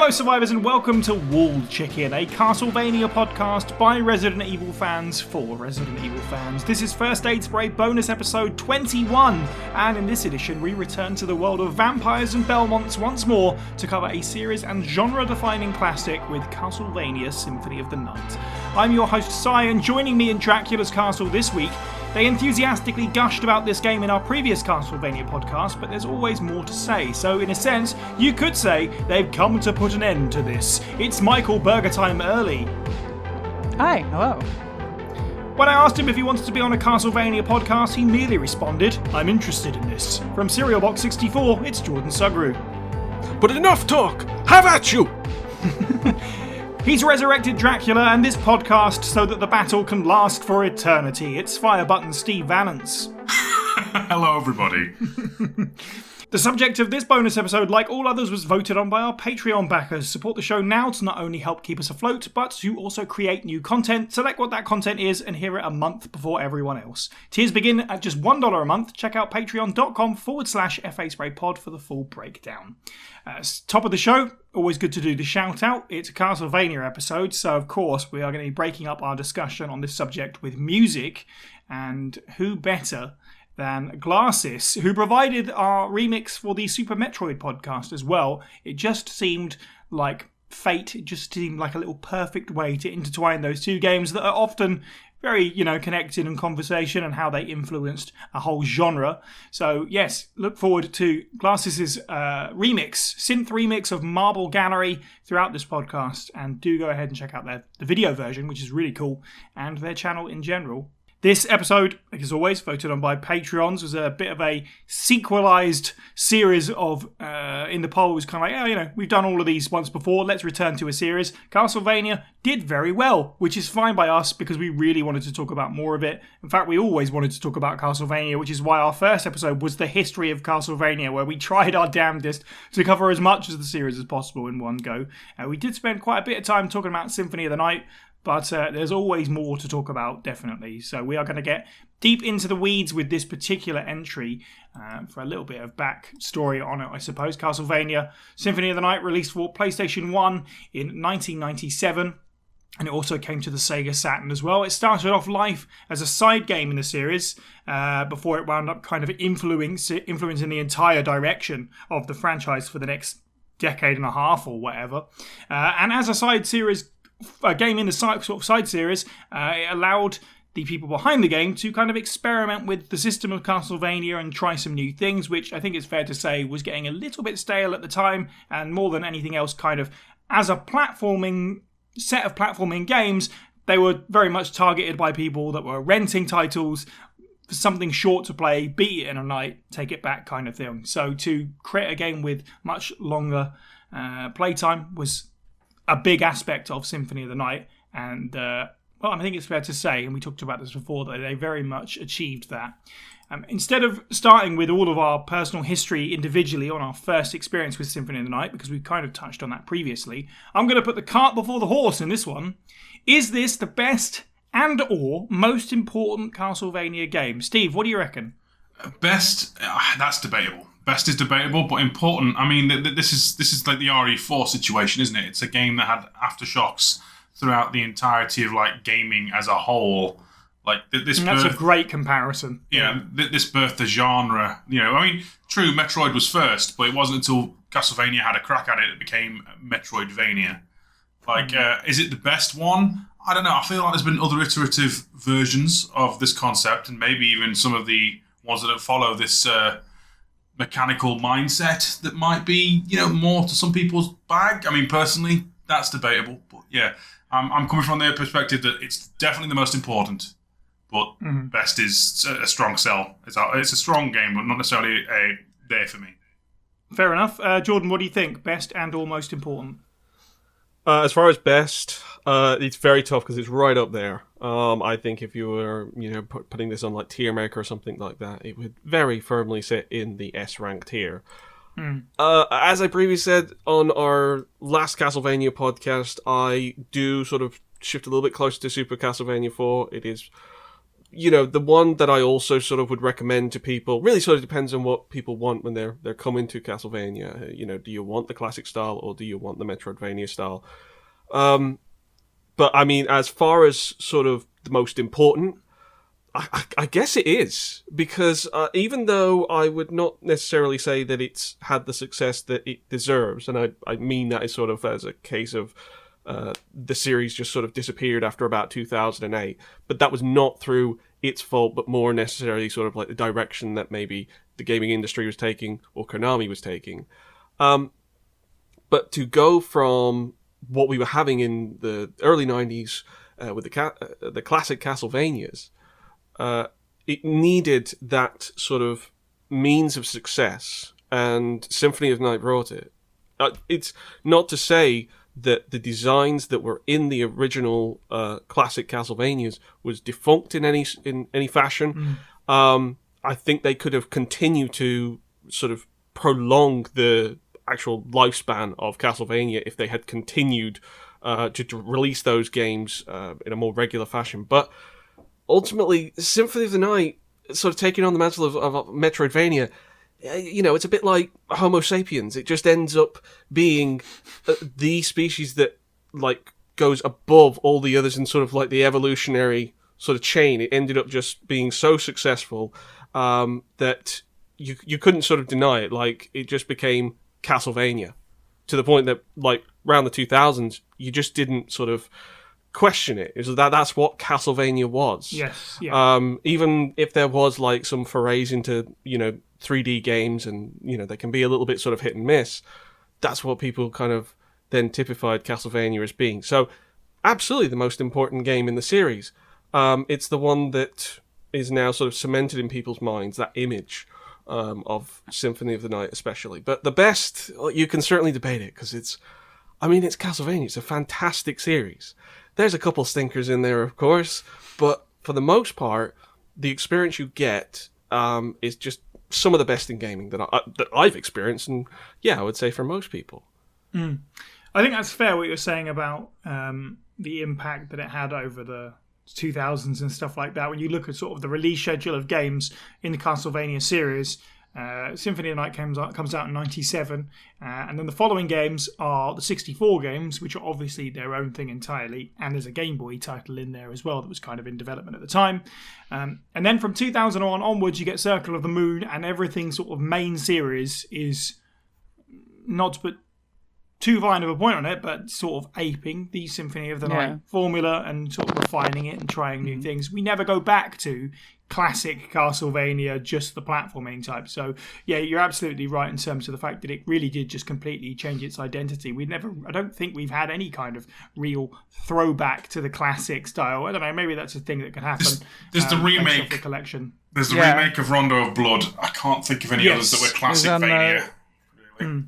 Hello survivors and welcome to Walled Chicken, a Castlevania podcast by Resident Evil fans for Resident Evil fans. This is First Aid Spray bonus episode 21, and in this edition we return to the world of vampires and Belmonts once more to cover a series and genre-defining classic with Castlevania Symphony of the Night. I'm your host Sai, and joining me in Dracula's castle this week, they enthusiastically gushed about this game in our previous Castlevania podcast, but there's always more to say, so in a sense, you could say they've come to put an end to this. It's Michael Burger Time Early. Hi, hello. When I asked him if he wanted to be on a Castlevania podcast, he merely responded, I'm interested in this. From Cereal Box 64, it's Jordan Sugru. But enough talk! Have at you! He's resurrected Dracula and this podcast so that the battle can last for eternity. It's Fire Button Steve Valance. Hello, everybody. The subject of this bonus episode, like all others, was voted on by our Patreon backers. Support the show now to not only help keep us afloat, but to also create new content. Select what that content is and hear it a month before everyone else. Tiers begin at just $1 a month. Check out patreon.com/FASprayPod for the full breakdown. Top of the show, always good to do the shout out. It's a Castlevania episode, so of course we are going to be breaking up our discussion on this subject with music. And who better than GLASYS, who provided our remix for the Super Metroid podcast as well. It just seemed like fate. It just seemed like a little perfect way to intertwine those two games that are often very, connected in conversation and how they influenced a whole genre. So, yes, look forward to GLASYS' synth remix of Marble Gallery throughout this podcast. And do go ahead and check out the video version, which is really cool, and their channel in general. This episode, as always, voted on by Patreons, was a bit of a sequelized series of, in the poll, it was kind of like, we've done all of these once before, let's return to a series. Castlevania did very well, which is fine by us because we really wanted to talk about more of it. In fact, we always wanted to talk about Castlevania, which is why our first episode was the history of Castlevania, where we tried our damnedest to cover as much of the series as possible in one go. We did spend quite a bit of time talking about Symphony of the Night, but there's always more to talk about, definitely. So we are going to get deep into the weeds with this particular entry for a little bit of backstory on it, I suppose. Castlevania Symphony of the Night released for PlayStation 1 in 1997. And it also came to the Sega Saturn as well. It started off life as a side game in the series before it wound up kind of influencing the entire direction of the franchise for the next decade and a half or whatever. And as a game in the side series, it allowed the people behind the game to kind of experiment with the system of Castlevania and try some new things, which I think it's fair to say was getting a little bit stale at the time, and more than anything else, kind of as a set of platforming games, they were very much targeted by people that were renting titles for something short to play, beat it in a night, take it back kind of thing. So to create a game with much longer playtime was a big aspect of Symphony of the Night, and I think it's fair to say, and we talked about this before, that they very much achieved that. Instead of starting with all of our personal history individually on our first experience with Symphony of the Night, because we kind of touched on that previously, I'm going to put the cart before the horse in this one. Is this the best and or most important Castlevania game? Steve, what do you reckon? Best, that's debatable. Best is debatable, but important. I mean, this is like the RE4 situation, isn't it? It's a game that had aftershocks throughout the entirety of like gaming as a whole. Like this. That's a great comparison. Yeah, this birthed the genre. True, Metroid was first, but it wasn't until Castlevania had a crack at it that became Metroidvania. Is it the best one? I don't know. I feel like there's been other iterative versions of this concept, and maybe even some of the ones that don't follow this mechanical mindset that might be, more to some people's bag. I mean, personally, that's debatable. But yeah, I'm coming from the perspective that it's definitely the most important. But best is a strong sell. It's a strong game, but not necessarily there for me. Fair enough. Jordan, what do you think? Best and or most important? As far as best, it's very tough because it's right up there. I think if you were, putting this on like Tier Maker or something like that, it would very firmly sit in the S rank tier. As I previously said on our last Castlevania podcast, I do sort of shift a little bit closer to Super Castlevania 4. It is, the one that I also sort of would recommend to people, really sort of depends on what people want when they're coming to Castlevania. Do you want the classic style or do you want the Metroidvania style? But I mean, as far as sort of the most important, I guess it is, because even though I would not necessarily say that it's had the success that it deserves, and I mean that is sort of as a case of the series just sort of disappeared after about 2008, but that was not through its fault, but more necessarily sort of like the direction that maybe the gaming industry was taking or Konami was taking. But to go from what we were having in the early 90s with the classic Castlevanias, it needed that sort of means of success, and Symphony of the Night brought it. It's not to say that the designs that were in the original classic Castlevanias was defunct in any fashion. I think they could have continued to sort of prolong the actual lifespan of Castlevania if they had continued to release those games in a more regular fashion. But ultimately, Symphony of the Night sort of taking on the mantle of Metroidvania, it's a bit like Homo sapiens. It just ends up being the species that like goes above all the others in sort of like the evolutionary sort of chain. It ended up just being so successful that you couldn't sort of deny it. Like, it just became Castlevania, to the point that like around the 2000s, you just didn't sort of question it. Is that's what Castlevania was. Yes. Yeah. Even if there was like some forays into 3D games, and they can be a little bit sort of hit and miss, that's what people kind of then typified Castlevania as being. So absolutely the most important game in the series. It's the one that is now sort of cemented in people's minds, that image of Symphony of the Night especially. But the best, you can certainly debate it, because it's Castlevania. It's a fantastic series. There's a couple stinkers in there, of course, but for the most part, the experience you get is just some of the best in gaming that I've experienced, and I would say for most people. I think that's fair what you're saying about the impact that it had over the 2000s and stuff like that. When you look at sort of the release schedule of games in the Castlevania series, Symphony of the Night comes out in 97, and then the following games are the 64 games, which are obviously their own thing entirely, and there's a Game Boy title in there as well that was kind of in development at the time. And then from 2001 onwards, you get Circle of the Moon, and everything sort of main series is not but too fine of a point on it, but sort of aping the Symphony of the Night formula and sort of refining it and trying new things. We never go back to classic Castlevania, just the platforming type. So yeah, you're absolutely right in terms of the fact that it really did just completely change its identity. I don't think we've had any kind of real throwback to the classic style. I don't know, maybe that's a thing that could happen. There's the remake. The collection. There's the remake of Rondo of Blood. I can't think of any others that were classic-vania. Really.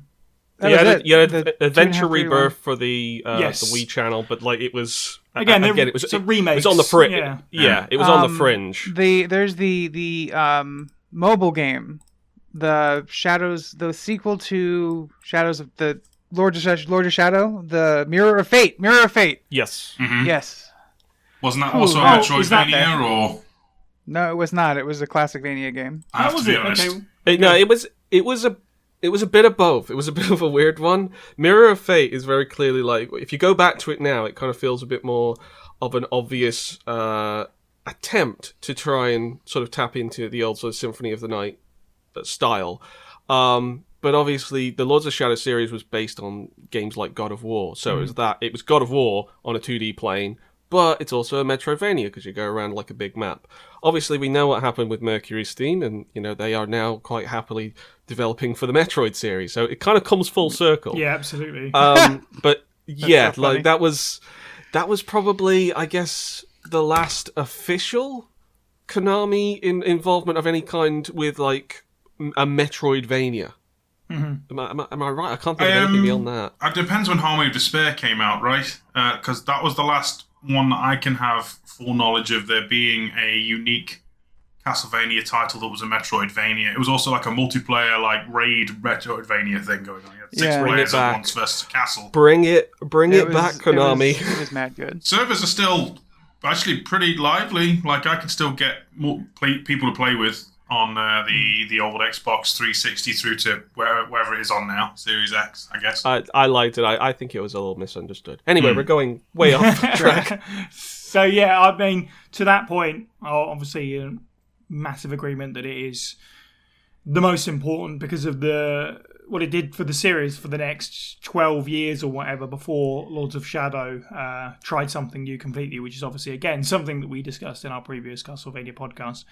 Yeah, Adventure Rebirth for the Wii channel, but like it was it was a remake. It was on the fringe. It was on the fringe. There's the mobile game, the Shadows, the sequel to Shadows of the Lord of Shadow, the Mirror of Fate. Yes. Mm-hmm. Yes. Wasn't that also a Metroidvania or? No, it was not. It was a Classicvania game. How was it? Okay. It was a bit of both. It was a bit of a weird one. Mirror of Fate is very clearly like, if you go back to it now, it kind of feels a bit more of an obvious attempt to try and sort of tap into the old sort of Symphony of the Night style. But obviously, the Lords of Shadow series was based on games like God of War. So it was God of War on a 2D plane, but it's also a Metroidvania because you go around like a big map. Obviously, we know what happened with Mercury Steam, and they are now quite happily developing for the Metroid series. So it kind of comes full circle. Yeah, absolutely. But yeah, like that was probably, I guess, the last official Konami involvement of any kind with like a Metroidvania. Mm-hmm. Am I right? I can't think of anything beyond that. It depends when Harmony of Despair came out, right? Because that was the last one that I can have full knowledge of there being a unique Castlevania title that was a Metroidvania. It was also like a multiplayer, like raid Metroidvania thing going on. You had 6 players at once versus a castle. Bring it back, Konami. It was mad good. Servers are still actually pretty lively. Like I can still get more people to play with on the old Xbox 360 through to wherever it is on now, Series X, I guess. I liked it. I think it was a little misunderstood. Anyway, we're going way off track. So yeah, I mean, to that point, obviously, massive agreement that it is the most important because of what it did for the series for the next 12 years or whatever before Lords of Shadow tried something new completely, which is obviously, again, something that we discussed in our previous Castlevania podcast.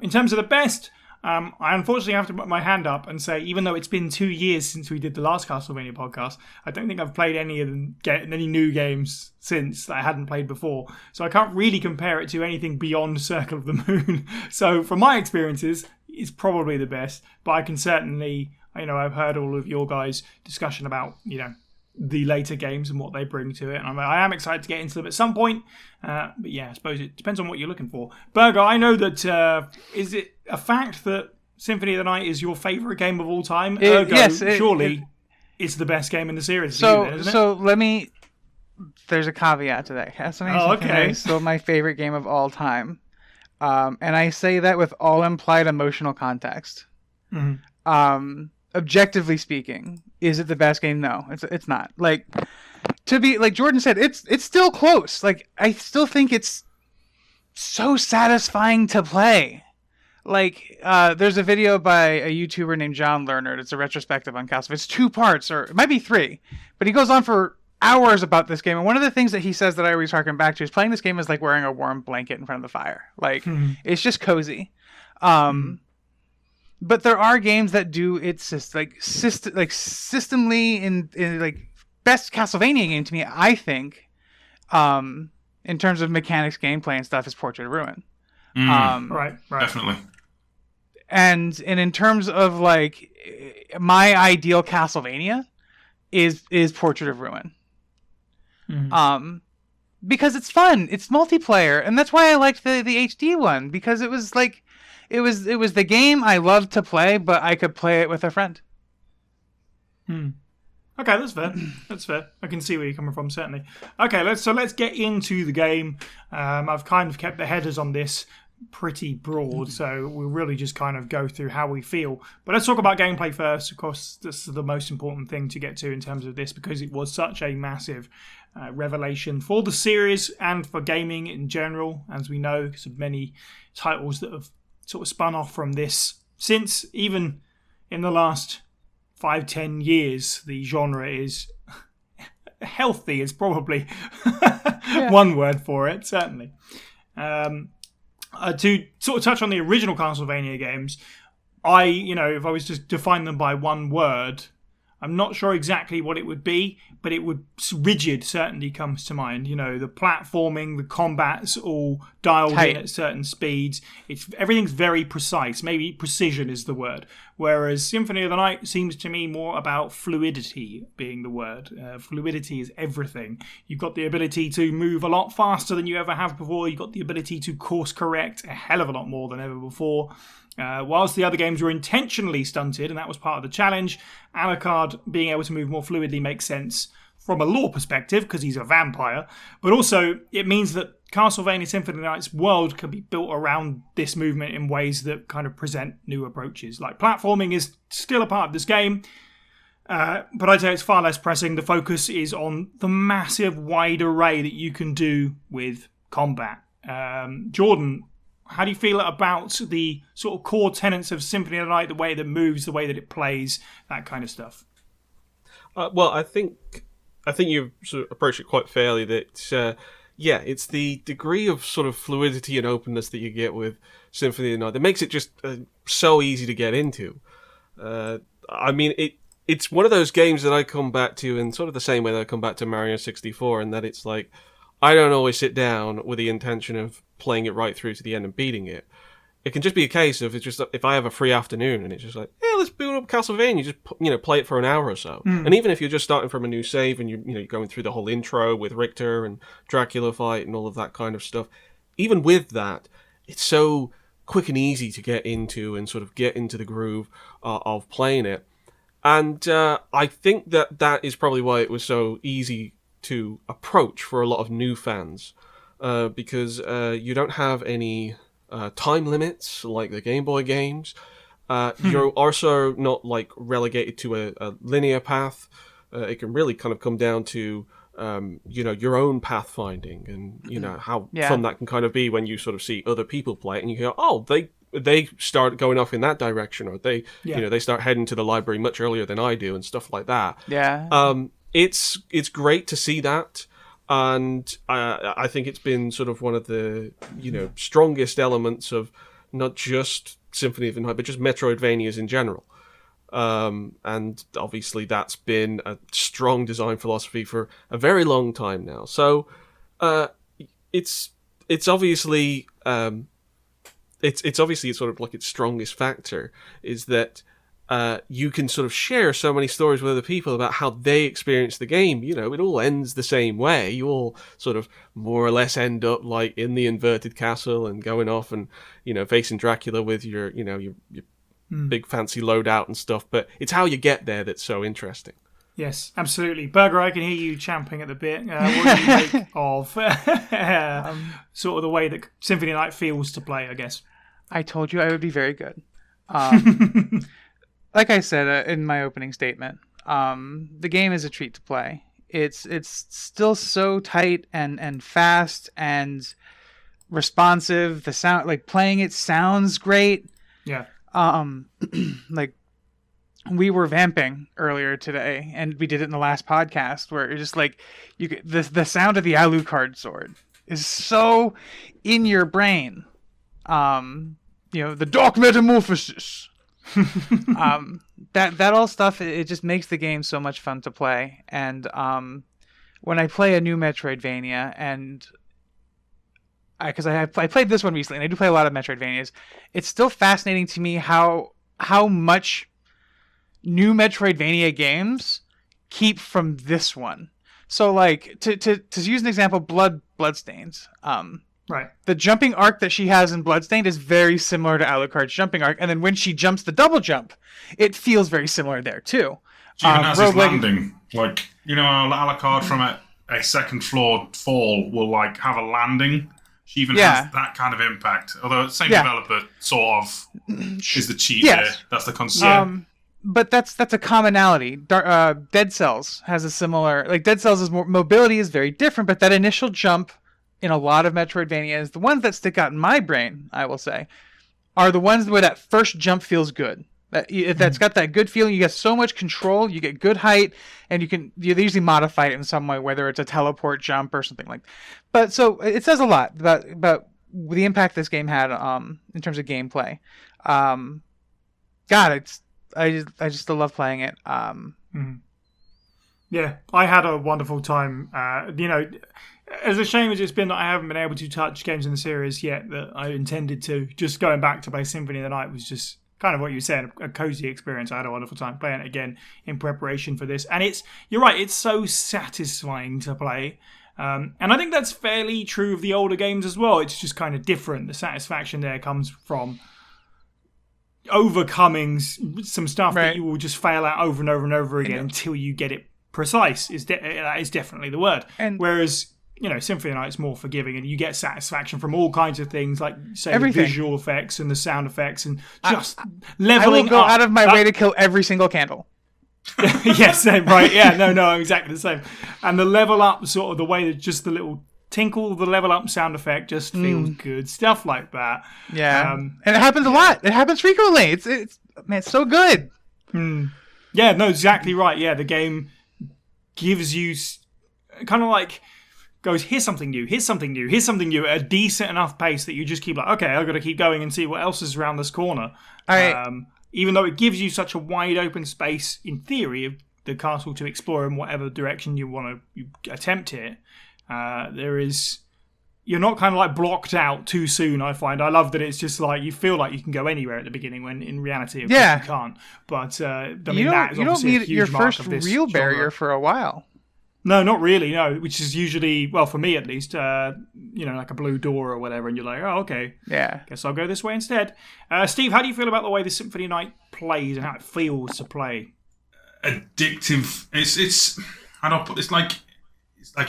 In terms of the best, I unfortunately have to put my hand up and say, even though it's been 2 years since we did the last Castlevania podcast, I don't think I've played any new games since that I hadn't played before. So I can't really compare it to anything beyond Circle of the Moon. So from my experiences, it's probably the best, but I can certainly... I've heard all of your guys' discussion about, the later games and what they bring to it. And I am excited to get into them at some point. But yeah, I suppose it depends on what you're looking for. Berger, I know that, is it a fact that Symphony of the Night is your favourite game of all time? Surely it's the best game in the series. There's a caveat to that. Castlevania is still my favorite game of all time. And I say that with all implied emotional context. Mm-hmm. Objectively speaking, is it the best game? No, it's not. Like, to be like Jordan said, it's still close. Like, I still think it's so satisfying to play. Like, there's a video by a YouTuber named John Lerner. It's a retrospective on Castlevania. It's 2 parts, or it might be 3, but he goes on for hours about this game. And one of the things that he says that I always harken back to is playing this game is like wearing a warm blanket in front of the fire. Like, it's just cozy. But there are games that do it systemly in like best Castlevania game to me, I think, in terms of mechanics, gameplay, and stuff, is Portrait of Ruin. Right. Definitely. And in terms of like my ideal Castlevania is Portrait of Ruin. Because it's fun, it's multiplayer, and that's why I liked the HD one, because it was like. It was the game I loved to play, but I could play it with a friend. Okay, that's fair. That's fair. I can see where you're coming from, certainly. Okay, let's get into the game. I've kind of kept the headers on this pretty broad, so we'll really just kind of go through how we feel. But let's talk about gameplay first. Of course, this is the most important thing to get to in terms of this, because it was such a massive revelation for the series and for gaming in general, as we know, because of many titles that have sort of spun off from this since. Even in the last 5-10 years, the genre is healthy is probably one word for it, certainly. To sort of touch on the original Castlevania games, if I was to define them by one word, I'm not sure exactly what it would be, but it would rigid certainly comes to mind. The platforming, the combat's all dialed in at certain speeds. Everything's very precise. Maybe precision is the word. Whereas Symphony of the Night seems to me more about fluidity being the word. Fluidity is everything. You've got the ability to move a lot faster than you ever have before. You've got the ability to course correct a hell of a lot more than ever before. Whilst the other games were intentionally stunted, and that was part of the challenge, Alucard being able to move more fluidly makes sense from a lore perspective, because he's a vampire, but also it means that Castlevania Symphony of the Night's world can be built around this movement in ways that kind of present new approaches. Like, platforming is still a part of this game, but I'd say it's far less pressing. The focus is on the massive wide array that you can do with combat. Jordan, how do you feel about the sort of core tenets of Symphony of the Night, the way that it moves, the way that it plays, that kind of stuff? Well, I think you've sort of approached it quite fairly. That it's the degree of sort of fluidity and openness that you get with Symphony of the Night that makes it just so easy to get into. It's one of those games that I come back to in sort of the same way that I come back to Mario 64, and that it's like, I don't always sit down with the intention of playing it right through to the end and beating it. It can just be a case of, it's just if I have a free afternoon and it's just like, yeah, let's boot up Castlevania, just play it for an hour or so. And even if you're just starting from a new save and you're going through the whole intro with Richter and Dracula fight and all of that kind of stuff, even with that, it's so quick and easy to get into and sort of get into the groove of playing it. And I think that is probably why it was so easy to approach for a lot of new fans. because you don't have any time limits like the Game Boy games. You're also not like relegated to a linear path. It can really kind of come down to your own pathfinding, and how fun that can kind of be when you sort of see other people play it, and you go, oh, they start going off in that direction, or they start heading to the library much earlier than I do, and stuff like that. Yeah. It's great to see that, and I think it's been sort of one of the strongest elements of not just Symphony of the Night, but just Metroidvanias in general. And obviously that's been a strong design philosophy for a very long time now. So it's obviously it's obviously sort of like its strongest factor is that you can sort of share so many stories with other people about how they experience the game. It all ends the same way. You all sort of more or less end up like in the inverted castle and going off and facing Dracula with your big fancy loadout and stuff. But it's how you get there that's so interesting. Yes, absolutely. Burger, I can hear you champing at the bit. What do you make of sort of the way that Symphony of the Night feels to play, I guess? I told you I would be very good. Like I said in my opening statement, the game is a treat to play. It's still so tight and fast and responsive. The sound, like playing it, sounds great. Yeah. Like we were vamping earlier today, and we did it in the last podcast where it's just like you get the sound of the Alucard sword is so in your brain. The Dark Metamorphosis. That all stuff, it just makes the game so much fun to play. And when I play a new Metroidvania, and because I played this one recently, and I do play a lot of Metroidvanias, it's still fascinating to me how much new Metroidvania games keep from this one. So like to use an example, Bloodstains. Right. The jumping arc that she has in Bloodstained is very similar to Alucard's jumping arc, and then when she jumps the double jump, it feels very similar there too. She even has his landing. Like, Alucard from a second floor fall will like have a landing. She even has that kind of impact. Although the same developer sort of is the cheat there. That's the concept. But that's a commonality. Dead Cells has a similar... Like, Dead Cells' mobility is very different, but that initial jump in a lot of Metroidvanias, the ones that stick out in my brain, I will say, are the ones where that first jump feels good. That's got that good feeling. You get so much control, you get good height, and you usually modify it in some way, whether it's a teleport jump or something like that. But so it says a lot about the impact this game had in terms of gameplay. God, I just still love playing it. Yeah, I had a wonderful time. As a shame as it's been that I haven't been able to touch games in the series yet that I intended to. Just going back to play Symphony of the Night was just kind of what you said, a cozy experience. I had a wonderful time playing it again in preparation for this. And you're right, it's so satisfying to play. And I think that's fairly true of the older games as well. It's just kind of different. The satisfaction there comes from overcoming some stuff that you will just fail at over and over and over again until you get it precise. That is definitely the word. Whereas Symphony of the Night is more forgiving, and you get satisfaction from all kinds of things, like say the visual effects and the sound effects, and just leveling up. I will go out of my way to kill every single candle. Yes, right. Yeah, no, I'm exactly the same. And the level up, sort of the way that just the little tinkle, the level up sound effect just feels good. Stuff like that. Yeah, and it happens a lot. It happens frequently. It's so good. Yeah, no, exactly right. Yeah, the game gives you kind of like goes, here's something new, here's something new, here's something new at a decent enough pace that you just keep like, okay, I've got to keep going and see what else is around this corner. Even though it gives you such a wide open space, in theory, of the castle to explore in whatever direction you want to attempt it, you're not kind of like blocked out too soon, I find. I love that it's just like you feel like you can go anywhere at the beginning when in reality, of course, you can't. But that is you don't need your first real barrier for a while. No, not really, no. Which is usually, well, for me at least, like a blue door or whatever, and you're like, oh, okay. Yeah. Guess I'll go this way instead. Steve, how do you feel about the way the Symphony of the Night plays and how it feels to play? Addictive. It's like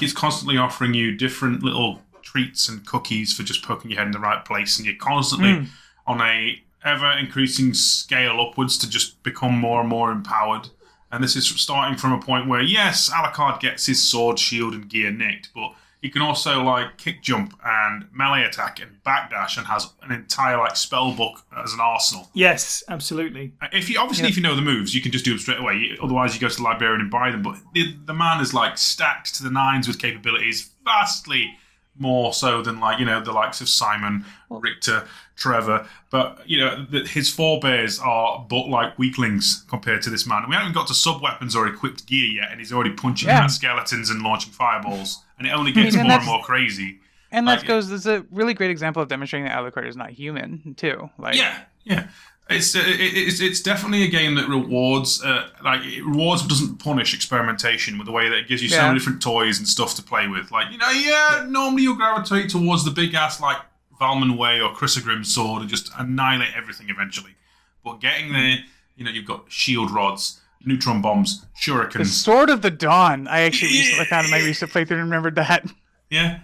it's constantly offering you different little treats and cookies for just poking your head in the right place, and you're constantly on a ever-increasing scale upwards to just become more and more empowered. And this is starting from a point where, yes, Alucard gets his sword, shield, and gear nicked, but he can also like kick jump and melee attack and backdash, and has an entire like spell book as an arsenal. Yes, absolutely. If you know the moves, you can just do them straight away. Otherwise, you go to the librarian and buy them. But the man is like stacked to the nines with capabilities, vastly more so than the likes of Simon, Richter, Trevor. But his forebears are but like weaklings compared to this man. And we haven't even got to sub weapons or equipped gear yet, and he's already punching at skeletons and launching fireballs. And it only gets more and more crazy. And there's a really great example of demonstrating that Alucard is not human too. Yeah. It's definitely a game that rewards, it rewards but doesn't punish experimentation with the way that it gives you so many different toys and stuff to play with. Normally you'll gravitate towards the big ass like Valman Way or Chrysogrim's sword and just annihilate everything eventually. But getting there, you've got shield rods, neutron bombs, shurikens. The Sword of the Dawn. I actually recently found in my recent playthrough and remembered that. Yeah.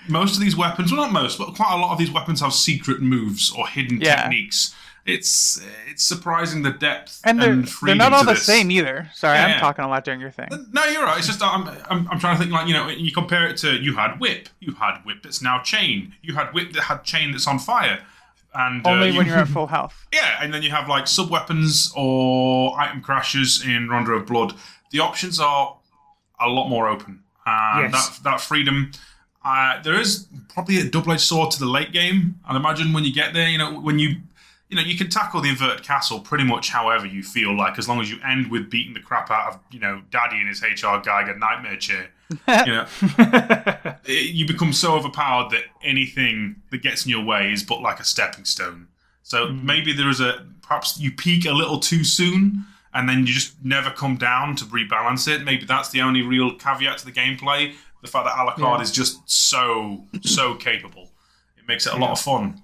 Most of these weapons, well, not most, but quite a lot of these weapons have secret moves or hidden techniques. It's surprising the depth and freedom. They're not all to the this. same either. Sorry, I'm talking a lot during your thing. No, you're right. It's just I'm trying to think you compare it to you had whip that's now chain. You had whip that had chain that's on fire. And only when you're at full health. Yeah, and then you have like sub weapons or item crashes in Rondo of Blood. The options are a lot more open. And that freedom. There is probably a double-edged sword to the late game. I'd imagine when you get there, when you can tackle the inverted castle pretty much however you feel like, as long as you end with beating the crap out of, Daddy in his H.R. Geiger nightmare chair. You become so overpowered that anything that gets in your way is but like a stepping stone. So maybe perhaps you peak a little too soon, and then you just never come down to rebalance it. Maybe that's the only real caveat to the gameplay. The fact that Alucard is just so capable. It makes it a lot of fun.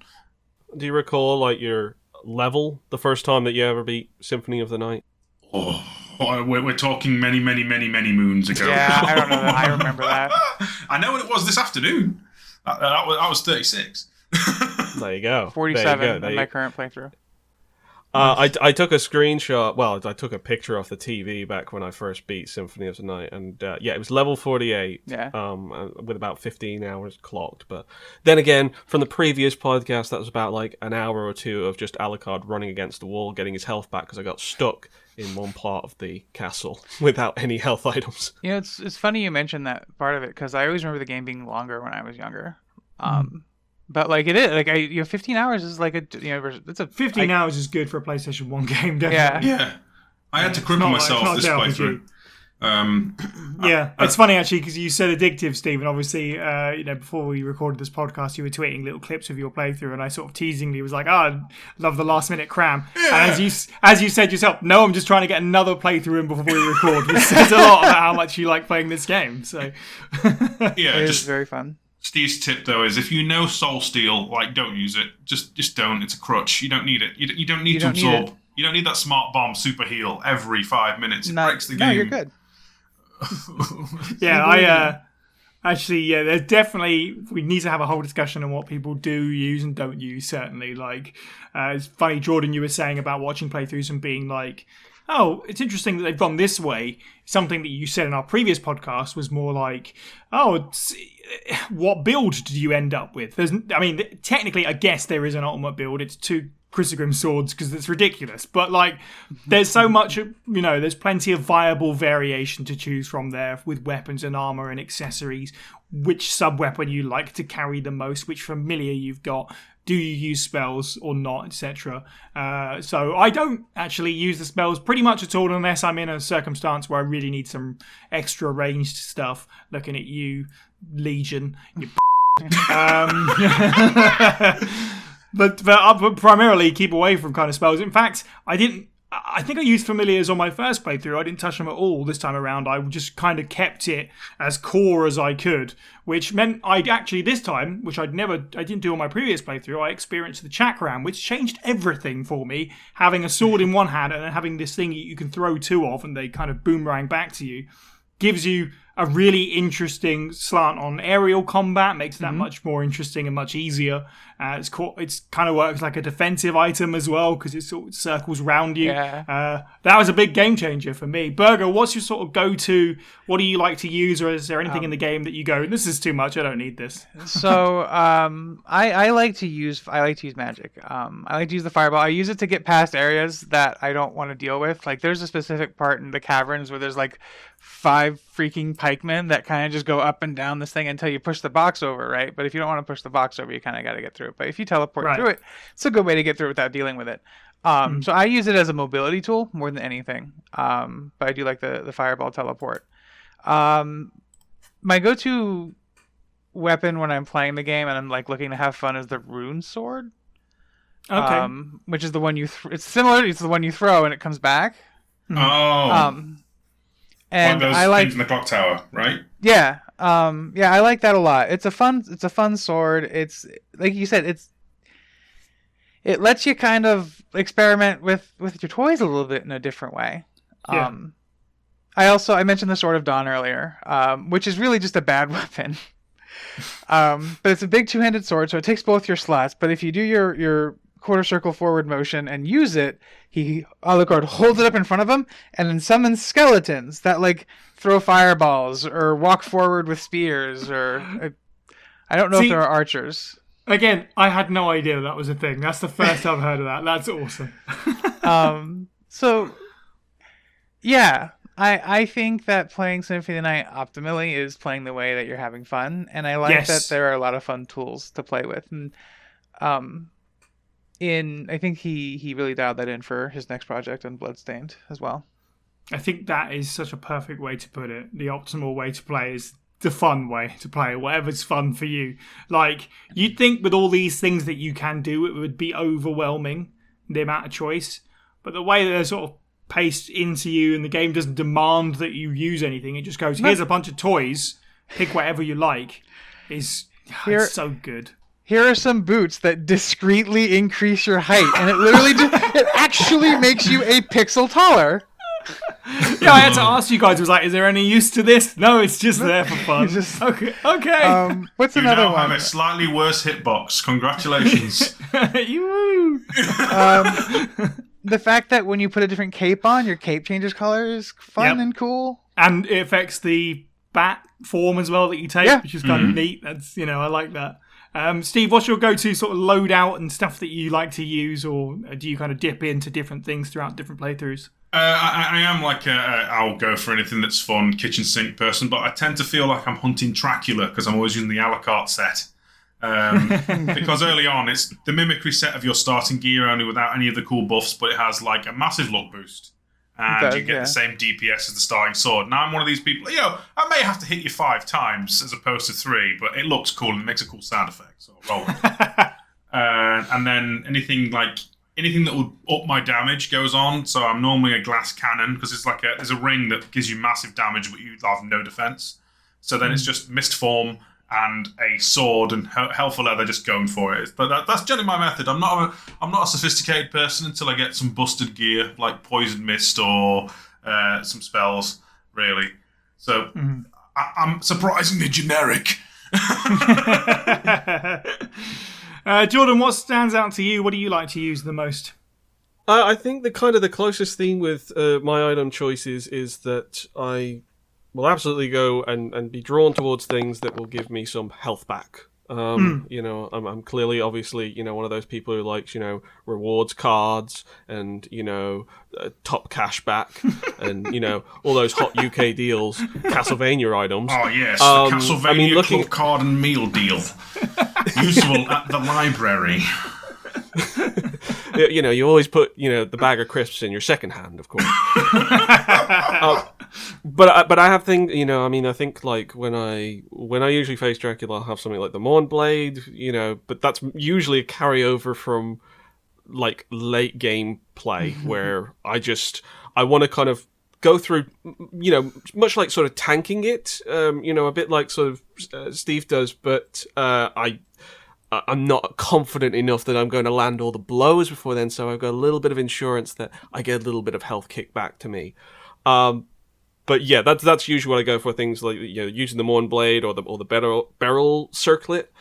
Do you recall your level the first time that you ever beat Symphony of the Night? Oh, we're talking many, many, many, many moons ago. Yeah, I don't know that. I remember that. I know what it was this afternoon. That was 36. There you go. 47 in my current playthrough. I took a screenshot. Well, I took a picture off the TV back when I first beat Symphony of the Night, and it was level 48. Yeah. With about 15 hours clocked. But then again, from the previous podcast, that was about like an hour or two of just Alucard running against the wall, getting his health back because I got stuck in one part of the castle without any health items. It's funny you mentioned that part of it because I always remember the game being longer when I was younger. But it is 15 hours is like it's a 15 hours is good for a PlayStation 1 game, definitely. Yeah. I had to cripple myself this playthrough. It's funny actually because you said addictive, Stephen. Obviously, before we recorded this podcast, you were tweeting little clips of your playthrough, and I sort of teasingly was like, "I love the last minute cram." Yeah. And as you said yourself, no, I'm just trying to get another playthrough in before we record, which says a lot about how much you like playing this game. So it is very fun. Steve's tip though is if you know Soul Steel, don't use it. Just don't. It's a crutch. You don't need it. You don't need to absorb. You don't need that smart bomb super heal every 5 minutes. It breaks the game. No, you're good. There's definitely, we need to have a whole discussion on what people do use and don't use, certainly. It's funny, Jordan, you were saying about watching playthroughs and being like, oh, it's interesting that they've gone this way. Something that you said in our previous podcast was more like, what build did you end up with? Technically, I guess there is an ultimate build. It's 2 Chrysogrim swords because it's ridiculous. But there's so much, there's plenty of viable variation to choose from there with weapons and armor and accessories. Which sub-weapon you like to carry the most, which familiar you've got. Do you use spells or not, etc. So I don't actually use the spells pretty much at all unless I'm in a circumstance where I really need some extra ranged stuff. Looking at you, Legion. You but primarily keep away from kind of spells. In fact, I think I used familiars on my first playthrough. I didn't touch them at all this time around. I just kind of kept it as core as I could, which meant I'd actually this time, which I didn't do on my previous playthrough, I experienced the chakram, which changed everything for me. Having a sword in one hand and then having this thing you can throw 2 of and they kind of boomerang back to you, gives you a really interesting slant on aerial combat, makes that much more interesting and much easier. It's kind of works like a defensive item as well because it sort of circles round you. Yeah. That was a big game changer for me. Burger, what's your sort of go-to? What do you like to use, or is there anything in the game that you go, this is too much, I don't need this? So I like to use magic. I like to use the fireball. I use it to get past areas that I don't want to deal with. Like there's a specific part in the caverns where there's like 5 freaking pikemen that kind of just go up and down this thing until you push the box over, right? But if you don't want to push the box over, you kind of got to get through it. But if you teleport through it, it's a good way to get through it without dealing with it. So I use it as a mobility tool more than anything. But I do like the fireball teleport. My go-to weapon when I'm playing the game and I'm like looking to have fun is the rune sword. Okay. Which is the one it's similar. It's the one you throw and it comes back. Oh. And like those I like things in the clock tower, right? Yeah. I like that a lot. It's a fun sword. It's like you said, it lets you kind of experiment with your toys a little bit in a different way. Yeah. I mentioned the Sword of Dawn earlier, which is really just a bad weapon. But it's a big 2-handed sword, so it takes both your slots. But if you do your quarter circle forward motion and use it, Alucard holds it up in front of him and then summons skeletons that like throw fireballs or walk forward with spears or I don't know if there are archers. Again, I had no idea that was a thing. That's the first I've heard of that. That's awesome. So yeah, I think that playing Symphony of the Night optimally is playing the way that you're having fun, and I like that there are a lot of fun tools to play with. And I think he really dialed that in for his next project on Bloodstained as well. I think that is such a perfect way to put it. The optimal way to play is the fun way to play, whatever's fun for you. Like, you'd think with all these things that you can do, it would be overwhelming, the amount of choice. But the way that they're sort of paced into you and the game doesn't demand that you use anything, it just goes, here's a bunch of toys, pick whatever you like, it's so good. Here are some boots that discreetly increase your height, and it literally it actually makes you a pixel taller. Yeah, I had to ask you guys, was like, is there any use to this? No, it's just there for fun. Okay. What's you another now one? have a slightly worse hitbox. Congratulations. The fact that when you put a different cape on, your cape changes color is fun and cool. And it affects the bat form as well that you take, which is kind of neat. That's, I like that. Steve, what's your go-to sort of loadout and stuff that you like to use, or do you kind of dip into different things throughout different playthroughs? I am like I'll go for anything that's fun, kitchen sink person, but I tend to feel like I'm hunting Dracula because I'm always using the Alucard set. Because early on, it's the mimicry set of your starting gear, only without any of the cool buffs, but it has like a massive luck boost. And you get the same DPS as the starting sword. Now I'm one of these people, I may have to hit you 5 times as opposed to 3, but it looks cool and it makes a cool sound effect, so roll it. And then anything that will up my damage goes on. So I'm normally a glass cannon because it's like there's a ring that gives you massive damage, but you have no defense. So then it's just mist form and a sword and helpful leather, just going for it. But that's generally my method. I'm not a sophisticated person until I get some busted gear like poison mist or some spells, really. So I'm surprisingly generic. Jordan, what stands out to you? What do you like to use the most? I think the closest thing with my item choices is that I will absolutely go and be drawn towards things that will give me some health back. I'm clearly, obviously, one of those people who likes, rewards cards and, top cash back and, all those hot UK deals, Castlevania items. Oh, yes, the Castlevania club card and meal deal. Useful at the library. You always put, the bag of crisps in your second hand, of course. But I have things, I think like when I usually face Dracula, I'll have something like the Mournblade, but that's usually a carryover from like late game play where I want to kind of go through, much like sort of tanking it, a bit like sort of Steve does, but I'm not confident enough that I'm going to land all the blows before then, so I've got a little bit of insurance that I get a little bit of health kick back to me. But yeah, that's usually what I go for. Things like using the Morn Blade or the barrel circlet.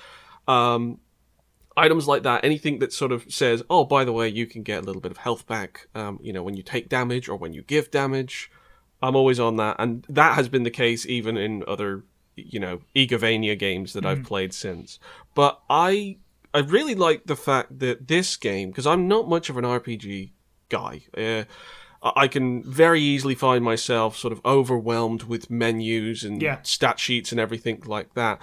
Items like that, anything that sort of says, oh, by the way, you can get a little bit of health back, when you take damage or when you give damage. I'm always on that, and that has been the case even in other, Igavania games that I've played since. But I really like the fact that this game, because I'm not much of an RPG guy, I can very easily find myself sort of overwhelmed with menus and stat sheets and everything like that.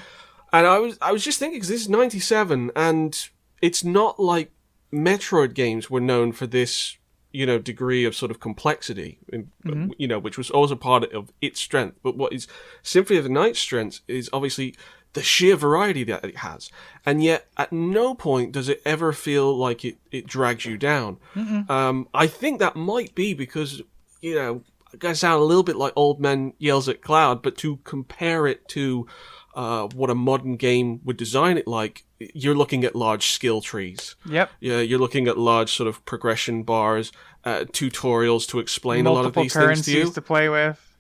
And I was just thinking, because this is 97, and it's not like Metroid games were known for this, degree of sort of complexity, which was also part of its strength. But what is Symphony of the Night's strength is obviously the sheer variety that it has. And yet, at no point does it ever feel like it drags you down. I think that might be because, I'm going to sound a little bit like Old Man Yells at Cloud, but to compare it to what a modern game would design it like, you're looking at large skill trees. Yep. Yeah, you're looking at large sort of progression bars, tutorials to explain multiple a lot of these things to you. Currencies to play with.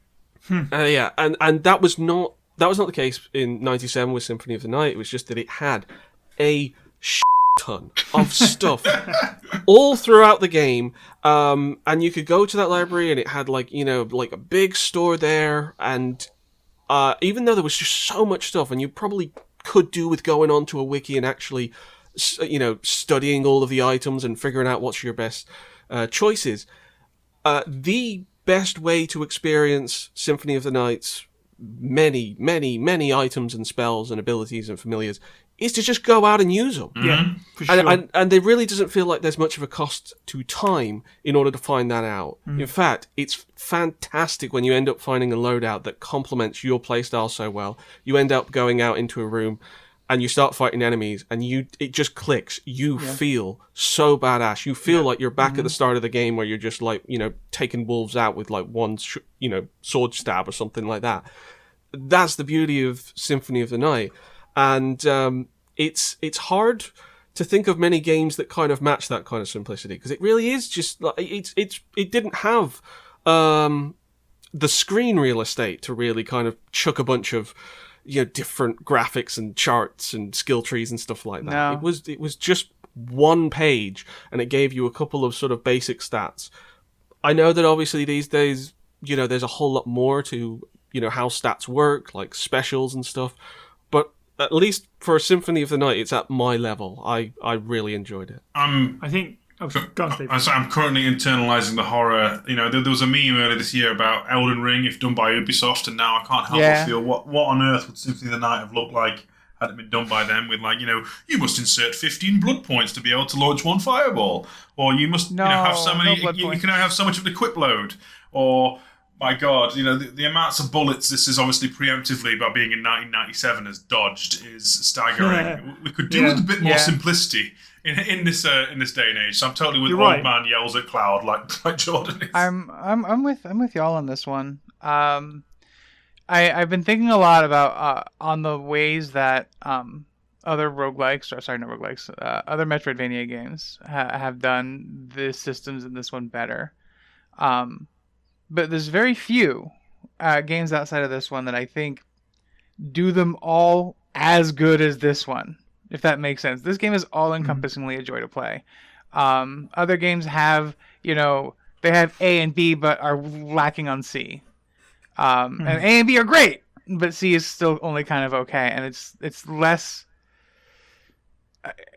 And that was not the case in 97 with Symphony of the Night. It was just that it had a ton of stuff all throughout the game, and you could go to that library and it had like a big store there, and even though there was just so much stuff, and you probably could do with going onto a wiki and actually, studying all of the items and figuring out what's your best choices. The best way to experience Symphony of the Night's many, many, many items and spells and abilities and familiars is to just go out and use them. Yeah, for sure. And there really doesn't feel like there's much of a cost to time in order to find that out. In fact, it's fantastic when you end up finding a loadout that complements your playstyle so well. You end up going out into a room and you start fighting enemies, and it just clicks. You feel so badass. You feel like you're back at the start of the game where you're just like, taking wolves out with like one, sword stab or something like that. That's the beauty of Symphony of the Night. And it's hard to think of many games that kind of match that kind of simplicity, because it really is just like it didn't have the screen real estate to really kind of chuck a bunch of different graphics and charts and skill trees and stuff like that. No. It was just one page, and it gave you a couple of sort of basic stats. I know that obviously these days there's a whole lot more to how stats work, like specials and stuff, but at least for Symphony of the Night, it's at my level. I really enjoyed it. I think... go on, Steve. I'm currently internalizing the horror. There was a meme earlier this year about Elden Ring, if done by Ubisoft, and now I can't help but feel what on earth would Symphony of the Night have looked like had it been done by them, with you must insert 15 blood points to be able to launch one fireball, or you must have so many, you can have so much of the equip load, or... My God, the amounts of bullets this is obviously preemptively, by being in 1997, has dodged is staggering. We could do with a bit more simplicity in this day and age. So I'm totally with Old Man Yells at Cloud, like Jordan is. I'm with y'all on this one. I've been thinking a lot about on the ways that other roguelikes, other Metroidvania games have done the systems in this one better. But there's very few games outside of this one that I think do them all as good as this one, if that makes sense. This game is all-encompassingly a joy to play. Other games have, they have A and B, but are lacking on C. And A and B are great, but C is still only kind of okay. And it's less...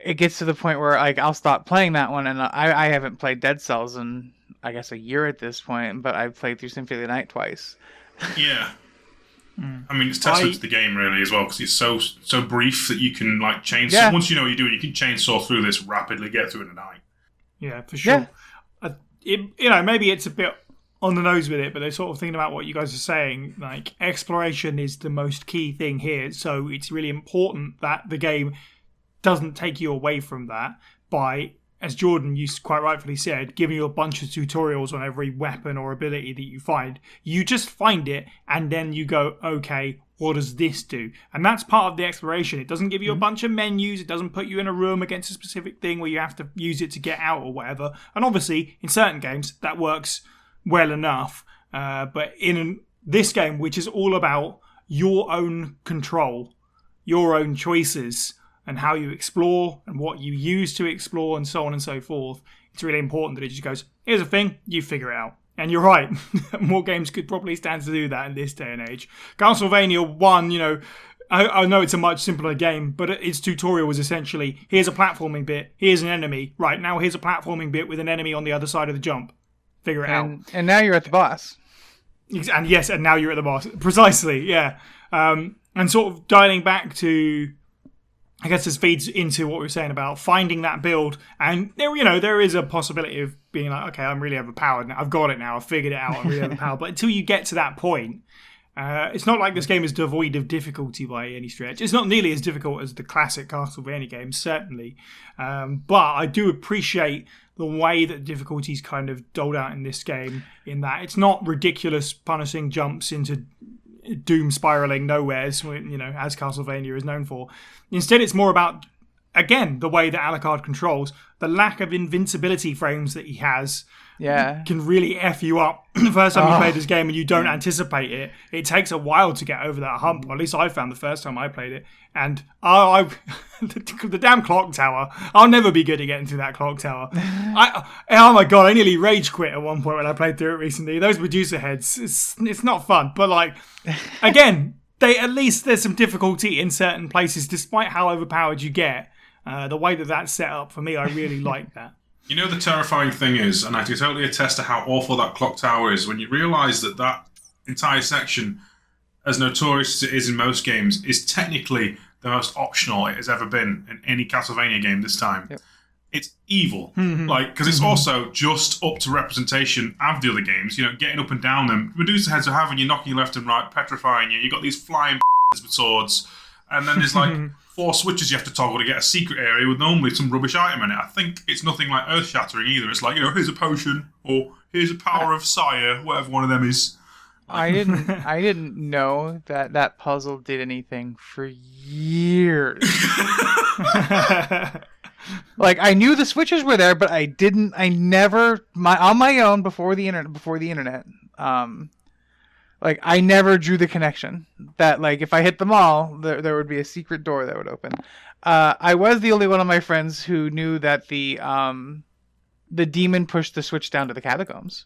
It gets to the point where I'll stop playing that one, and I haven't played Dead Cells in... I guess a year at this point, but I've played through Symphony of the Night twice. Yeah. I mean, it's testament to the game, really, as well, because it's so brief that you can, chainsaw. Yeah. Once you know what you're doing, you can chainsaw through this rapidly, get through it in a night. Yeah, for sure. Yeah. Maybe it's a bit on the nose with it, but they're sort of thinking about what you guys are saying. Exploration is the most key thing here, so it's really important that the game doesn't take you away from that by... As Jordan, you quite rightfully said, giving you a bunch of tutorials on every weapon or ability that you find. You just find it, and then you go, okay, what does this do? And that's part of the exploration. It doesn't give you a bunch of menus. It doesn't put you in a room against a specific thing where you have to use it to get out or whatever. And obviously, in certain games, that works well enough. But in this game, which is all about your own control, your own choices, and how you explore and what you use to explore and so on and so forth, it's really important that it just goes, here's a thing, you figure it out. And you're right, more games could probably stand to do that in this day and age. Castlevania 1, you know, I know it's a much simpler game, but its tutorial was essentially, here's a platforming bit, here's an enemy, right, now here's a platforming bit with an enemy on the other side of the jump. Figure it out. And now you're at the boss. And yes, and now you're at the boss. Precisely, yeah. And sort of dialing back to, I guess this feeds into what we were saying about finding that build. And there is a possibility of being like, okay, I'm really overpowered now. I've got it now. I've figured it out. I'm really overpowered. But until you get to that point, it's not like this game is devoid of difficulty by any stretch. It's not nearly as difficult as the classic Castlevania games, certainly. But I do appreciate the way that difficulty's kind of doled out in this game, in that it's not ridiculous punishing jumps into doom spiraling nowheres, you know, as Castlevania is known for. Instead, it's more about, again, the way that Alucard controls, the lack of invincibility frames that he has. Yeah, can really F you up the first time you play this game and you don't anticipate it. It takes a while to get over that hump. At least I found the first time I played it. And the damn clock tower. I'll never be good at getting through that clock tower. Oh my god, I nearly rage quit at one point when I played through it recently. Those Medusa heads, it's not fun. But like, again, at least there's some difficulty in certain places, despite how overpowered you get. The way that that's set up for me, I really like that. You know, the terrifying thing is, and I can totally attest to how awful that clock tower is, when you realise that that entire section, as notorious as it is in most games, is technically the most optional it has ever been in any Castlevania game this time. Yep. It's evil. Because it's also just up to representation of the other games, you know, getting up and down them. Medusa heads are having you knocking you left and right, petrifying you. You've got these flying with swords, and then there's like 4 switches you have to toggle to get a secret area with normally some rubbish item in it. I think it's nothing like earth-shattering either. It's like, you know, here's a potion, or here's a power of sire, whatever one of them is. I didn't know that puzzle did anything for years. Like, I knew the switches were there, but I never on my own before the internet. Like, I never drew the connection that, like, if I hit them all, there would be a secret door that would open. I was the only one of my friends who knew that the demon pushed the switch down to the catacombs.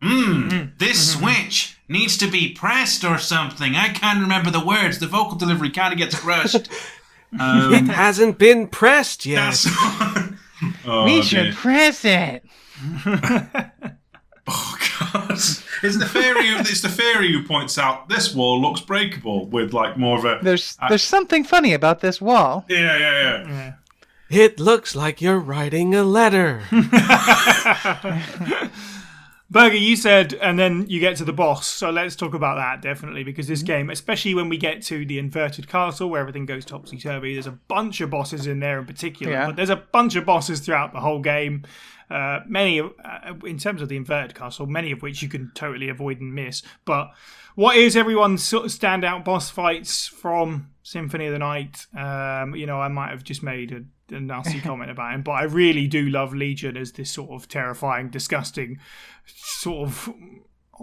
This switch needs to be pressed or something. I can't remember the words. The vocal delivery kind of gets crushed. It hasn't been pressed yet. We should press it. Oh God! It's the fairy who points out this wall looks breakable with like more of a. There's something funny about this wall. Yeah. It looks like you're writing a letter. Berger, you said, and then you get to the boss. So let's talk about that, definitely, because this game, especially when we get to the inverted castle where everything goes topsy-turvy, there's a bunch of bosses in there in particular, but there's a bunch of bosses throughout the whole game. Many, in terms of the inverted castle, many of which you can totally avoid and miss. But what is everyone's sort of standout boss fights from Symphony of the Night? You know, I might have just made a nasty comment about him, but I really do love Legion as this sort of terrifying, disgusting sort of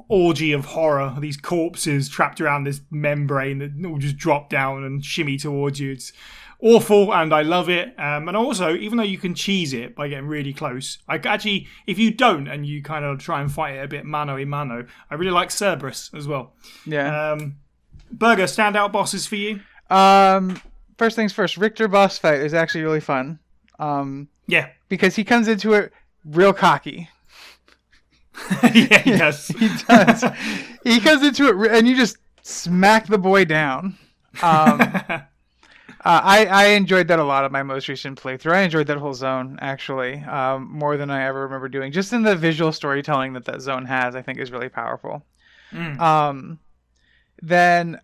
orgy of horror. These corpses trapped around this membrane that all just drop down and shimmy towards you. It's awful, and I love it. And also, even though you can cheese it by getting really close, I actually, if you don't and you kind of try and fight it a bit mano-a-mano, I really like Cerberus as well. Yeah. Berger, standout bosses for you? First things first, Richter boss fight is actually really fun. Yeah. Because he comes into it real cocky. Yeah, yes. He does. He comes into it and you just smack the boy down. I enjoyed that a lot of my most recent playthrough. I enjoyed that whole zone, actually, more than I ever remember doing. Just in the visual storytelling that zone has, I think is really powerful. Then,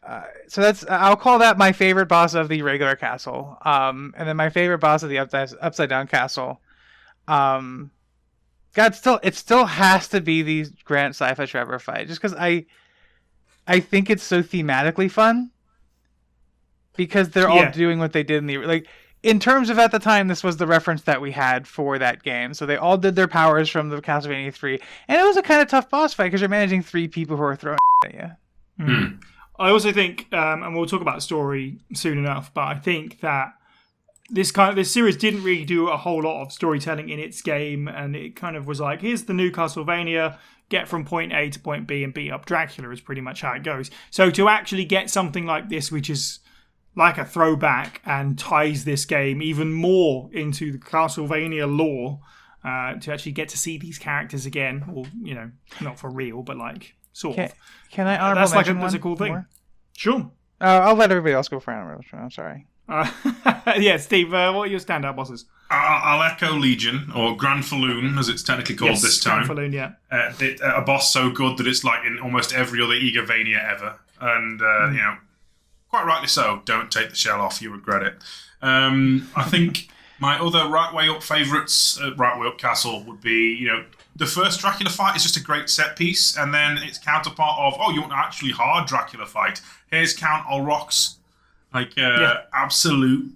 so I'll call that my favorite boss of the regular castle. And then my favorite boss of the upside down castle. God, it still has to be the Grant Sci-Fi Trevor fight, just because I think it's so thematically fun. Because they're all doing what they did in the in terms of at the time, this was the reference that we had for that game. So they all did their powers from the Castlevania 3, and it was a kind of tough boss fight because you're managing 3 people who are throwing Yeah. I also think, and we'll talk about story soon enough, but I think that this series didn't really do a whole lot of storytelling in its game, and it kind of was like, here's the new Castlevania, get from point A to point B and beat up Dracula is pretty much how it goes. So to actually get something like this, which is like a throwback and ties this game even more into the Castlevania lore, to actually get to see these characters again, or, you know, not for real, but like, sort of. Can I honorable mention that's a cool thing. More? Sure. I'll let everybody else go for honorable. I'm sorry. Yeah, Steve, what are your standout bosses? I'll echo Legion, or Grand Falloon, as it's technically called this time. Grand Falloon, yeah. A boss so good that it's like in almost every other Egavania ever. And, you know, quite rightly so. Don't take the shell off, you regret it. I think my other right way up favourites, right way up castle, would be, you know, the first Dracula fight is just a great set piece, and then its counterpart of, oh, you want an actually hard Dracula fight? Here's Count Ulrox. Like, absolute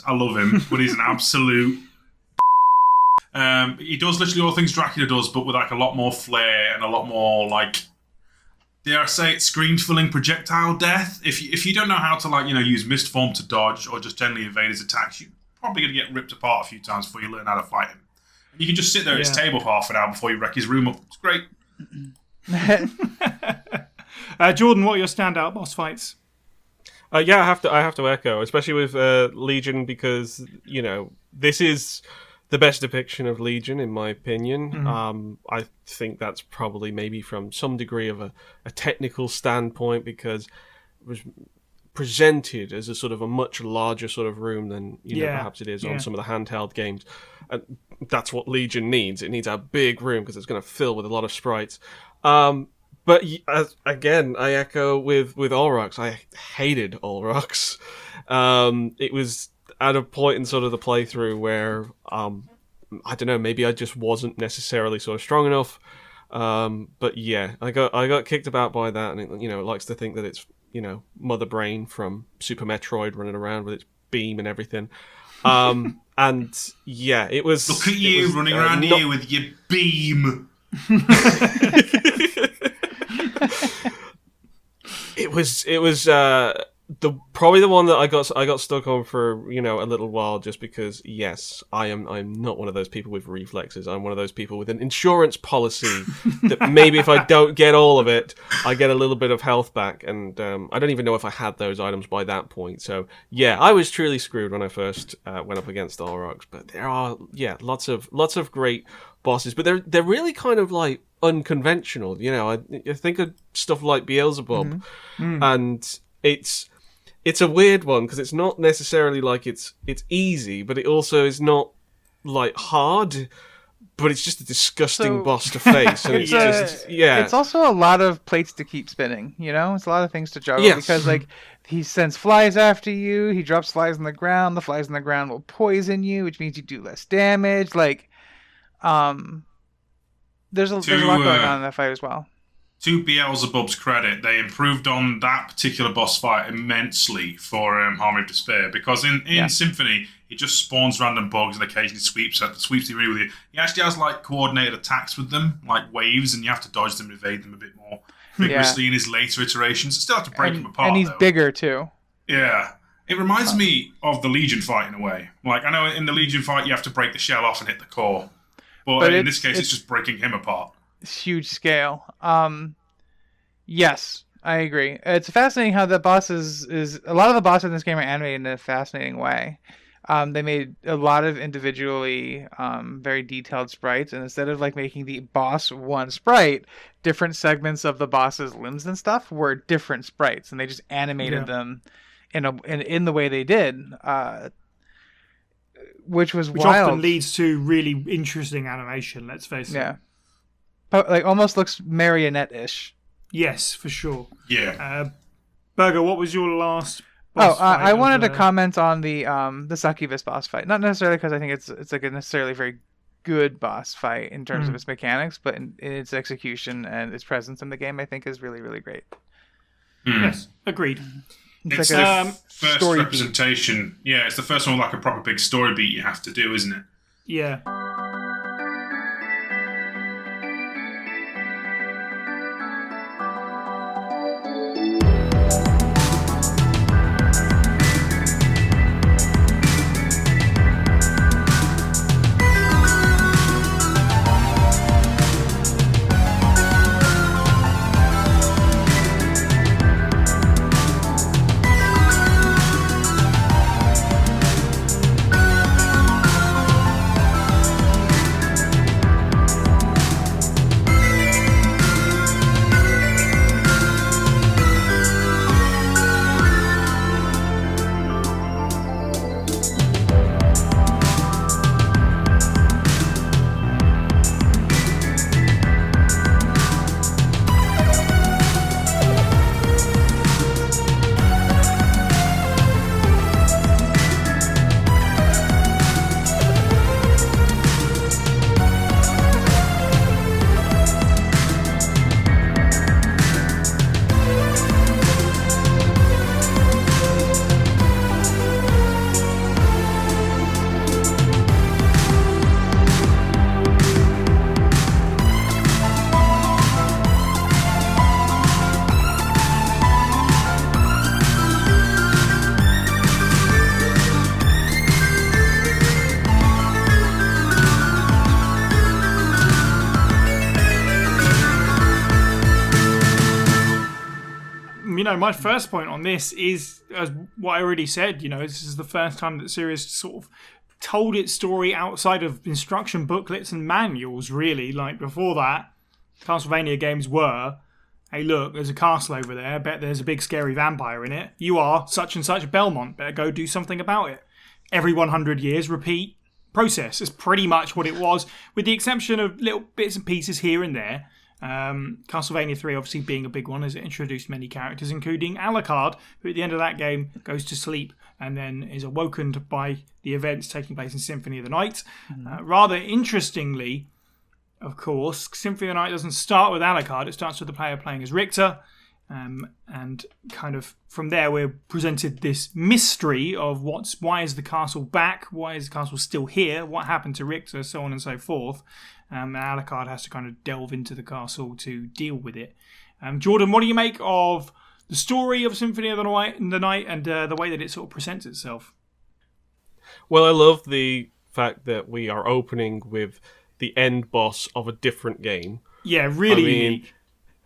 I love him, but he's an absolute he does literally all the things Dracula does, but with like a lot more flair and a lot more, like, dare I say it, screen-filling projectile death. If you don't know how to, like, you know, use mist form to dodge or just generally evade his attacks, you're probably going to get ripped apart a few times before you learn how to fight him. And you can just sit there at his table for half an hour before you wreck his room up. It's great. Jordan, what are your standout boss fights? Yeah, I have to echo, especially with Legion, because, you know, this is the best depiction of Legion, in my opinion. I think that's probably maybe from some degree of a technical standpoint, because it was presented as a sort of a much larger sort of room than, you know, perhaps it is on some of the handheld games. And that's what Legion needs. It needs a big room because it's going to fill with a lot of sprites. But again, I echo with Ulrox. I hated Ulrox. It was at a point in sort of the playthrough where, I don't know, maybe I just wasn't necessarily sort of strong enough. But yeah, I got kicked about by that, and it, you know, it likes to think that it's, you know, Mother Brain from Super Metroid running around with its beam and everything. And yeah, it was. Look at you running around here with your beam. It was probably the one that I got stuck on for, you know, a little while, just because, yes, I'm not one of those people with reflexes. I'm one of those people with an insurance policy that maybe if I don't get all of it, I get a little bit of health back, and I don't even know if I had those items by that point. So yeah, I was truly screwed when I first went up against Ulrox. But there are lots of great bosses, but they're really kind of like unconventional. You know, I think of stuff like Beelzebub, and it's a weird one because it's not necessarily like it's easy, but it also is not like hard, but it's just a disgusting boss to face. And it's also a lot of plates to keep spinning, you know? It's a lot of things to juggle, because like he sends flies after you, he drops flies on the ground, the flies on the ground will poison you, which means you do less damage. Like, there's a lot going on in that fight as well. To Beelzebub's credit, they improved on that particular boss fight immensely for Harmony of Despair, because in Symphony, he just spawns random bugs and occasionally sweeps the arena with you. He actually has like coordinated attacks with them, like waves, and you have to dodge them and evade them a bit more vigorously in his later iterations. Still have to break them apart, and he's bigger too. Yeah. It reminds me of the Legion fight in a way. Like, I know in the Legion fight, you have to break the shell off and hit the core. But in this case, it's just breaking him apart. Huge scale. Yes, I agree. It's fascinating how the bosses is a lot of the bosses in this game are animated in a fascinating way. They made a lot of individually very detailed sprites, and instead of like making the boss one sprite, different segments of the boss's limbs and stuff were different sprites, and they just animated them in the way they did, which wild. Often leads to really interesting animation. Let's face it. Yeah, but like almost looks marionette-ish. Yes, for sure. Yeah. Burger, what was your last boss fight? I wanted to comment on the succubus boss fight. Not necessarily because I think it's like a necessarily very good boss fight in terms of its mechanics, but in its execution and its presence in the game, I think is really, really great. Yes, agreed. It's like the first representation. Beat. Yeah, it's the first one with like a proper big story beat you have to do, isn't it? Yeah. my first point on this is as what I already said. This is the first time that the series sort of told its story outside of instruction booklets and manuals, really. Like, before that, Castlevania games were, hey, look, there's a castle over there. I bet there's a big scary vampire in it. You are such and such Belmont. Better go do something about it. Every 100 years, repeat process. Is pretty much what it was, with the exception of little bits and pieces here and there. Castlevania 3 obviously being a big one, as it introduced many characters, including Alucard, who at the end of that game goes to sleep and then is awokened by the events taking place in Symphony of the Night. Rather interestingly, of course, Symphony of the Night doesn't start with Alucard. It starts with the player playing as Richter, and kind of from there we're presented this mystery of why is the castle back, why is the castle still here, what happened to Richter, so on and so forth. And Alucard has to kind of delve into the castle to deal with it. Jordan, what do you make of the story of Symphony of the Night and the way that it sort of presents itself? Well, I love the fact that we are opening with the end boss of a different game. Yeah, really unique.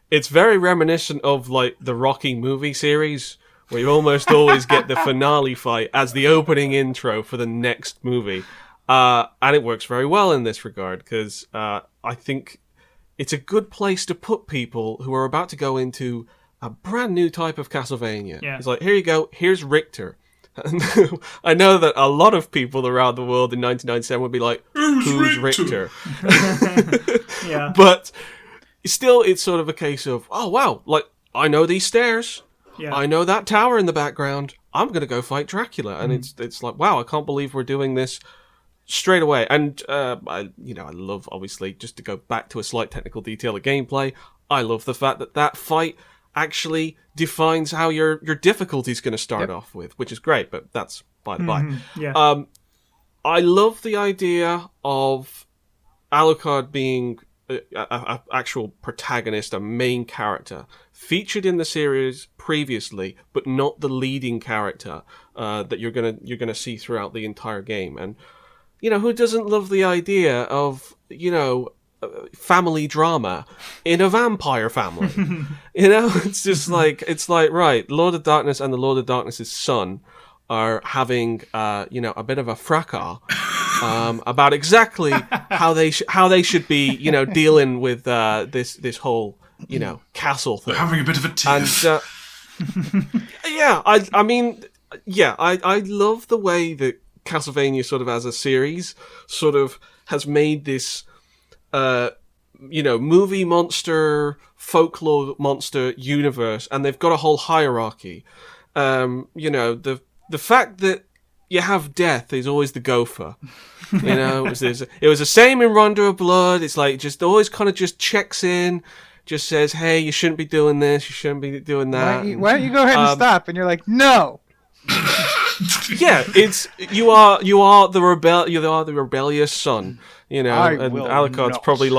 It's very reminiscent of like the Rocky movie series, where you almost always get the finale fight as the opening intro for the next movie. And it works very well in this regard, because I think it's a good place to put people who are about to go into a brand new type of Castlevania. Yeah. It's like, here you go, here's Richter. And I know that a lot of people around the world in 1997 would be like, who's Richter? Yeah. But still, it's sort of a case of, oh, wow, like, I know these stairs. Yeah. I know that tower in the background. I'm going to go fight Dracula. And it's like, wow, I can't believe we're doing this straight away. And I love, obviously, just to go back to a slight technical detail of gameplay, I love the fact that fight actually defines how your difficulty is going to start off with, which is great, but that's by the by. Yeah. I love the idea of Alucard being a actual protagonist, a main character, featured in the series previously, but not the leading character that you're gonna see throughout the entire game. And who doesn't love the idea of family drama in a vampire family? It's just like, right, Lord of Darkness and the Lord of Darkness's son are having a bit of a fracas about exactly how they should be dealing with this whole castle thing. They're having a bit of a tiff. And I love the way that Castlevania sort of as a series sort of has made this movie monster, folklore monster universe, and they've got a whole hierarchy. The fact that you have death is always the gopher. It was the same in Rondo of Blood. It's like just always kind of just checks in, just says, hey, you shouldn't be doing this, you shouldn't be doing that. Why don't you go ahead and stop? And you're like, no. Yeah, it's you are the rebellious son, and Alucard's probably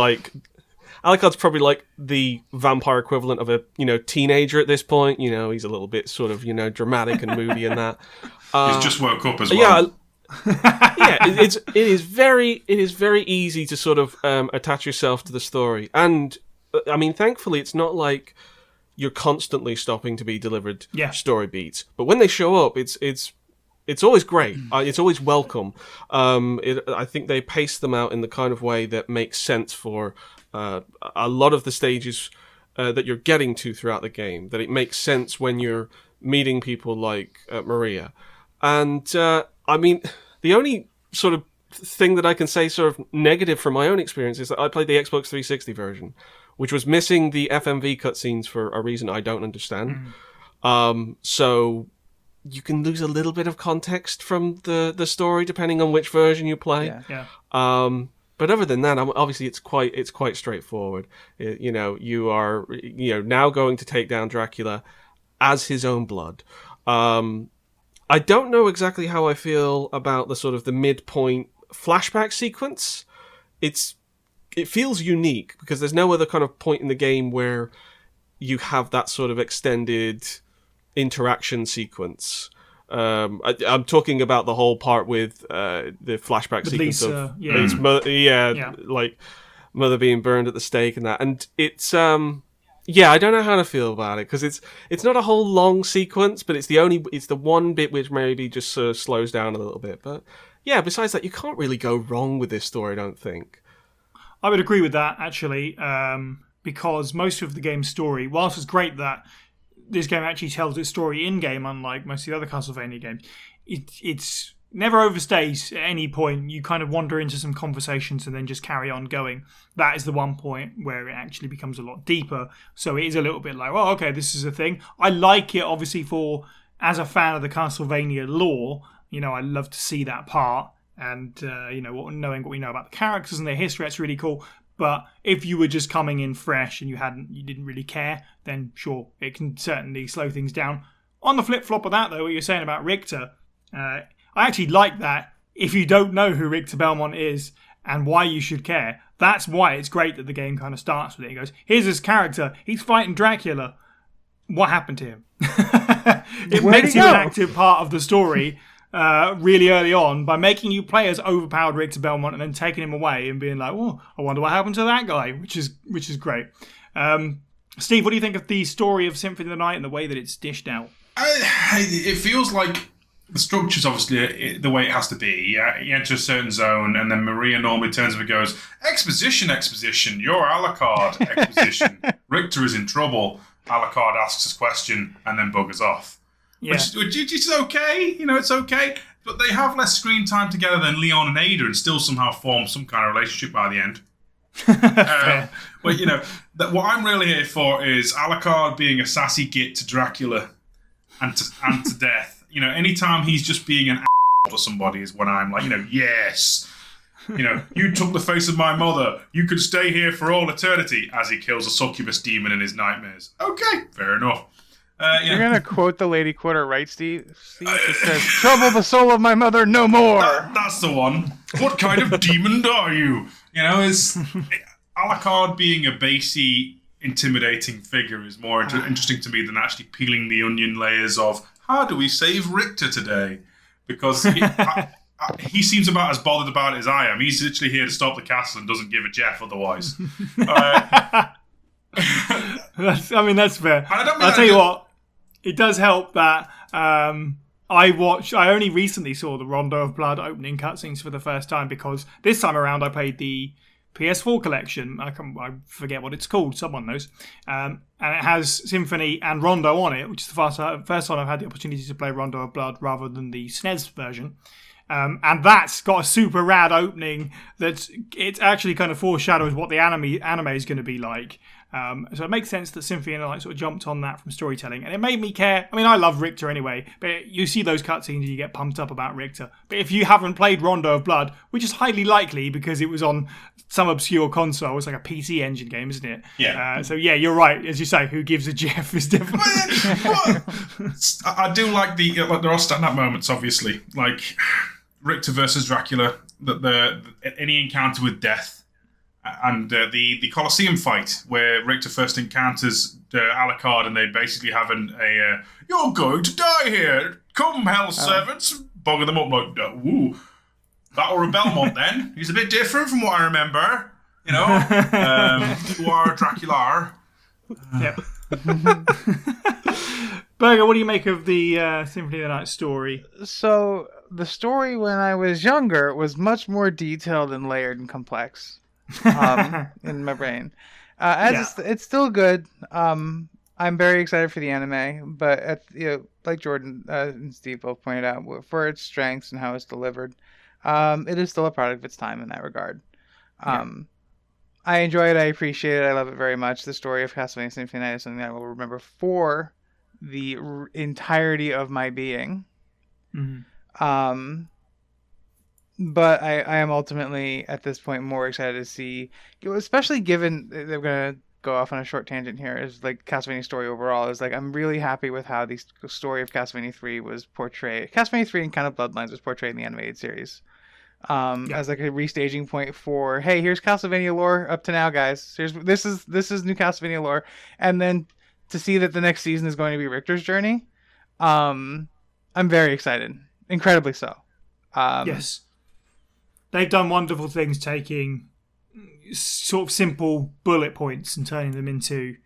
like the vampire equivalent of a teenager at this point. He's a little bit sort of dramatic and moody and that. He's just woke up as well. It is very easy to sort of attach yourself to the story, and I mean, thankfully, it's not like you're constantly stopping to be delivered story beats. But when they show up, it's always great. It's always welcome. I think they pace them out in the kind of way that makes sense for a lot of the stages that you're getting to throughout the game. That it makes sense when you're meeting people like Maria. And I mean, the only sort of thing that I can say sort of negative from my own experience is that I played the Xbox 360 version, which was missing the FMV cutscenes for a reason I don't understand. So you can lose a little bit of context from the story depending on which version you play. But other than that, obviously it's quite straightforward. You are now going to take down Dracula as his own blood. I don't know exactly how I feel about the sort of the midpoint flashback sequence. It feels unique because there's no other kind of point in the game where you have that sort of extended interaction sequence. I'm talking about the whole part with the flashback sequence Lisa, of Lisa's mother, like mother being burned at the stake and that. And it's Yeah, I don't know how to feel about it because it's not a whole long sequence, but it's the one bit which maybe just sort of slows down a little bit. But yeah, besides that, you can't really go wrong with this story, I don't think. I would agree with that actually, because most of the game's story, whilst it's great that this game actually tells its story in game, unlike most of the other Castlevania games, it's never overstays at any point. You kind of wander into some conversations and then just carry on going. That is the one point where it actually becomes a lot deeper. So it is a little bit like, well, okay, this is a thing. I like it, obviously, as a fan of the Castlevania lore, I love to see that part. And, knowing what we know about the characters and their history, that's really cool. But if you were just coming in fresh and you didn't really care, then sure, it can certainly slow things down. On the flip-flop of that, though, what you're saying about Richter, I actually like that. If you don't know who Richter Belmont is and why you should care, that's why it's great that the game kind of starts with it. It goes, here's his character. He's fighting Dracula. What happened to him? It makes you an active part of the story really early on by making you play as overpowered Richter Belmont and then taking him away and being like, oh, I wonder what happened to that guy, which is great. Steve, what do you think of the story of Symphony of the Night and the way that it's dished out? It feels like the structure's obviously the way it has to be. You enter a certain zone, and then Maria normally turns up and goes, exposition, you're Alucard, exposition. Richter is in trouble. Alucard asks his question and then buggers off. Yeah. Which is okay, it's okay. But they have less screen time together than Leon and Ada and still somehow form some kind of relationship by the end. But, what I'm really here for is Alucard being a sassy git to Dracula and to death. Anytime he's just being an to somebody is when I'm like, yes. You took the face of my mother. You could stay here for all eternity as he kills a succubus demon in his nightmares. Okay, fair enough. You're going to quote the Lady Quarter, right, Steve? It says, trouble the soul of my mother no more. That's the one. What kind of demon are you? Is Alucard being a basey, intimidating figure is more interesting to me than actually peeling the onion layers of how do we save Richter today? Because he seems about as bothered about it as I am. He's literally here to stop the castle and doesn't give a Jeff otherwise. That's fair. I'll tell you what, it does help that I only recently saw the Rondo of Blood opening cutscenes for the first time because this time around I played the PS4 collection. I forget what it's called. Someone knows. And it has Symphony and Rondo on it, which is the first time I've had the opportunity to play Rondo of Blood rather than the SNES version. And that's got a super rad opening it actually kind of foreshadows what the anime is going to be like. So it makes sense that Symphony and I sort of jumped on that from storytelling, and it made me care. I mean, I love Richter anyway, but you see those cutscenes and you get pumped up about Richter. But if you haven't played Rondo of Blood, which is highly likely because it was on some obscure console, it's like a PC Engine game, isn't it? Yeah. So yeah, you're right. As you say, who gives a Jeff is definitely. I do like there are stand-up moments, obviously, like Richter versus Dracula, any encounter with death. And the Colosseum fight, where Richter first encounters Alucard, and they basically have you're going to die here. Come, hell servants. Bugger them up like, ooh. That were a Belmont then. He's a bit different from what I remember. You are Dracula. Yep. Berger, what do you make of the Symphony of the Night story? So, the story when I was younger was much more detailed and layered and complex. In my brain. It's still good. I'm very excited for the anime, but like Jordan and Steve both pointed out, for its strengths and how it's delivered, it is still a product of its time in that regard. I enjoy it. I appreciate it. I love it very much. The story of Castlevania Symphony of the Night is something that I will remember for the entirety of my being. Mm-hmm. But I am ultimately, at this point, more excited to see, especially given they're going to go off on a short tangent here, is like Castlevania story overall. Is like, I'm really happy with how the story of Castlevania 3 was portrayed. Castlevania 3 and kind of Bloodlines was portrayed in the animated series. As like a restaging point for, hey, here's Castlevania lore up to now, guys. This is new Castlevania lore. And then to see that the next season is going to be Richter's journey, I'm very excited. Incredibly so. Yes. They've done wonderful things taking sort of simple bullet points and turning them into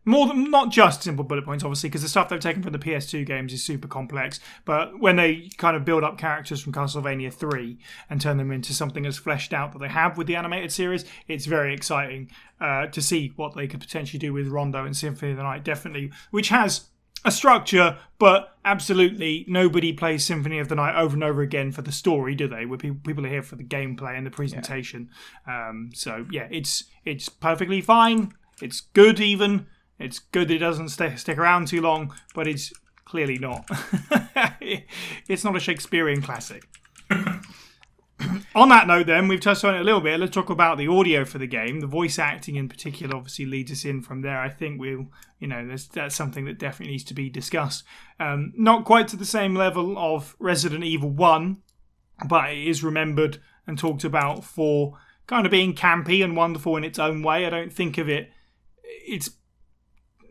More than not just simple bullet points, obviously, because the stuff they've taken from the PS2 games is super complex. But when they kind of build up characters from Castlevania 3 and turn them into something as fleshed out that they have with the animated series, it's very exciting to see what they could potentially do with Rondo and Symphony of the Night, definitely, which has a structure, but absolutely nobody plays Symphony of the Night over and over again for the story, do they? People are here for the gameplay and the presentation. Yeah. So yeah, it's perfectly fine. It's good even. It's good that it doesn't stick around too long, but it's clearly not. It's not a Shakespearean classic. On that note, then, we've touched on it a little bit. Let's talk about the audio for the game. The voice acting in particular obviously leads us in from there. I think that's something that definitely needs to be discussed. Not quite to the same level of Resident Evil 1, but it is remembered and talked about for kind of being campy and wonderful in its own way. I don't think of it's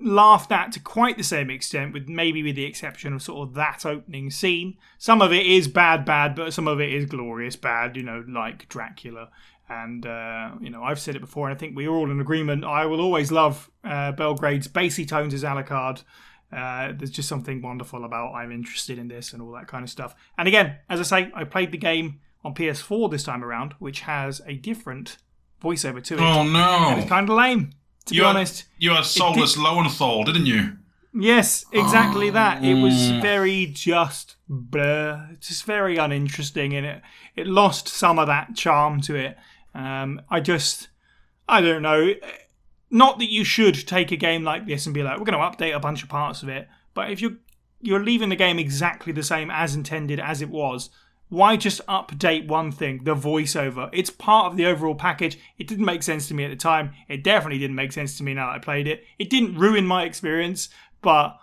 laughed at to quite the same extent, with the exception of sort of that opening scene. Some of it is bad, but some of it is glorious bad, like Dracula. And, I've said it before, and I think we're all in agreement. I will always love Belgrade's bassy tones as Alucard. There's just something wonderful about I'm interested in this and all that kind of stuff. And again, as I say, I played the game on PS4 this time around, which has a different voiceover to it. Oh, no. And it's kind of lame. To be honest, you had Soulless Lowenthal, didn't you? Yes, exactly that. It was very just blur, just very uninteresting, and it lost some of that charm to it. I don't know. Not that you should take a game like this and be like, we're going to update a bunch of parts of it, but if you're leaving the game exactly the same as intended as it was, why just update one thing, the voiceover? It's part of the overall package. It didn't make sense to me at the time. It definitely didn't make sense to me now that I played it. It didn't ruin my experience, but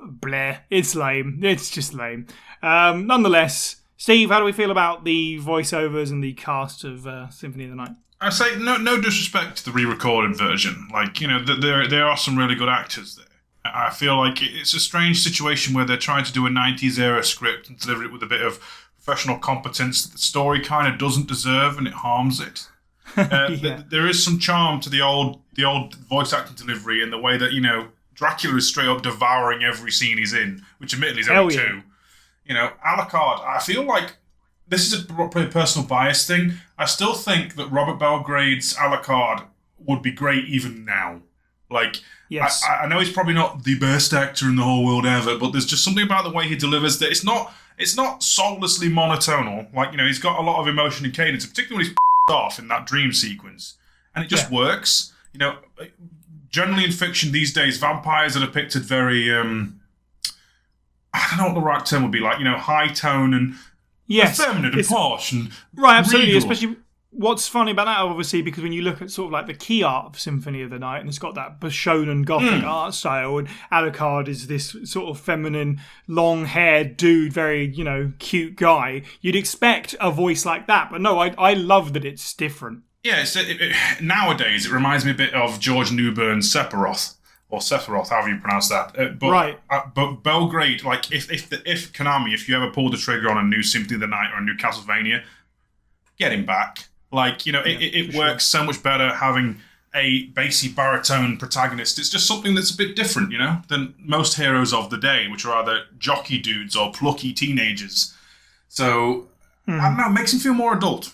bleh, it's lame. It's just lame. Nonetheless, Steve, how do we feel about the voiceovers and the cast of Symphony of the Night? I say no disrespect to the re-recorded version. Like, there are some really good actors there. I feel like it's a strange situation where they're trying to do a 90s era script and deliver it with a bit of professional competence that the story kind of doesn't deserve, and it harms it. There is some charm to the old voice acting delivery and the way that Dracula is straight up devouring every scene he's in, which admittedly is only two. Alucard, I feel like this is probably a personal bias thing. I still think that Robert Belgrade's Alucard would be great even now. Like, yes. I know he's probably not the best actor in the whole world ever, but there's just something about the way he delivers that it's not soullessly monotonal. Like, he's got a lot of emotion and cadence, particularly when he's off in that dream sequence. And it just works. Generally in fiction these days, vampires are depicted very, I don't know what the right term would be, like, high tone and feminine and posh and right, absolutely, regal. Especially what's funny about that, obviously, because when you look at sort of like the key art of Symphony of the Night, and it's got that Shonen Gothic art style, and Alucard is this sort of feminine, long-haired dude, very, cute guy, you'd expect a voice like that. But no, I love that it's different. Yeah, nowadays it reminds me a bit of George Newburn's Sephiroth, or Sephiroth, however you pronounce that. But Belgrade, like, if Konami, if you ever pulled the trigger on a new Symphony of the Night or a new Castlevania, get him back. Like, it works so much better having a bassy baritone protagonist. It's just something that's a bit different, than most heroes of the day, which are either jockey dudes or plucky teenagers. So, I don't know, it makes him feel more adult.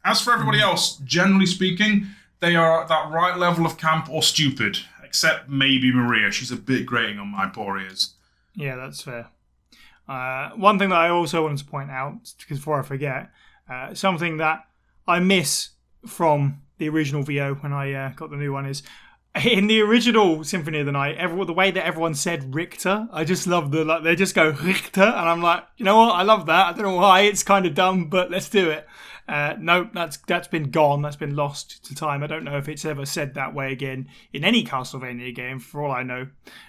As for everybody else, generally speaking, they are at that right level of camp or stupid, except maybe Maria. She's a bit grating on my poor ears. Yeah, that's fair. One thing that I also wanted to point out, because before I forget, something that I miss from the original VO when I got the new one is, in the original Symphony of the Night, the way that everyone said Richter, I just love they just go Richter, and I'm like, you know what, I love that. I don't know why, it's kind of dumb, but let's do it. No, that's been gone, that's been lost to time. I don't know if it's ever said that way again in any Castlevania game, for all I know,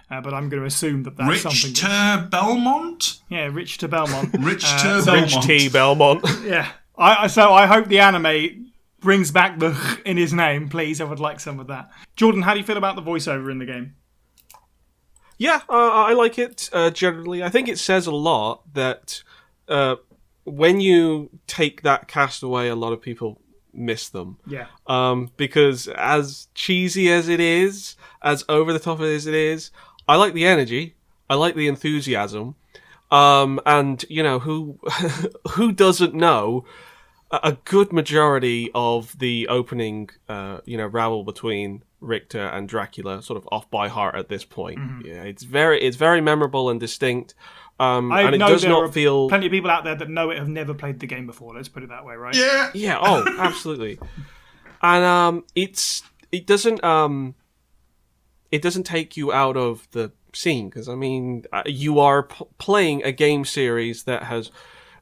but I'm going to assume that's something. Richter Belmont? Yeah, Richter Belmont. Richter Belmont. Rich T. Belmont. Yeah. So I hope the anime brings back the in his name, please. I would like some of that. Jordan, how do you feel about the voiceover in the game? Yeah, I like it generally. I think it says a lot that when you take that cast away, a lot of people miss them. Yeah. Because as cheesy as it is, as over the top as it is, I like the energy. I like the enthusiasm. And who who doesn't know a good majority of the opening rabble between Richter and Dracula sort of off by heart at this point. Mm-hmm. Yeah, it's very memorable and distinct. And it does not feel. Plenty of people out there that know it have never played the game before. Let's put it that way, right? Yeah. Yeah. Oh, absolutely. And it doesn't take you out of the scene, because I mean you are playing a game series that has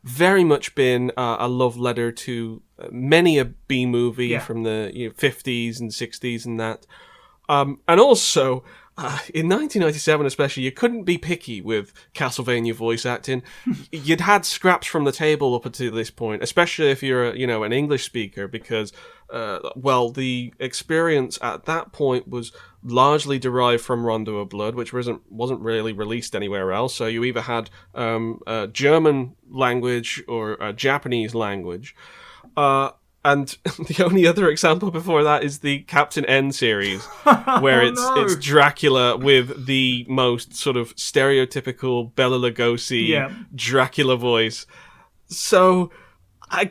very much been a love letter to many a B movie from the 50s and 60s and that, and also in 1997 especially, you couldn't be picky with Castlevania voice acting. You'd had scraps from the table up until this point, especially if you're an English speaker, because the experience at that point was largely derived from Rondo of Blood, which wasn't really released anywhere else. So you either had German language or Japanese language. And the only other example before that is the Captain N series, where it's Dracula with the most sort of stereotypical Bela Lugosi Dracula voice. So,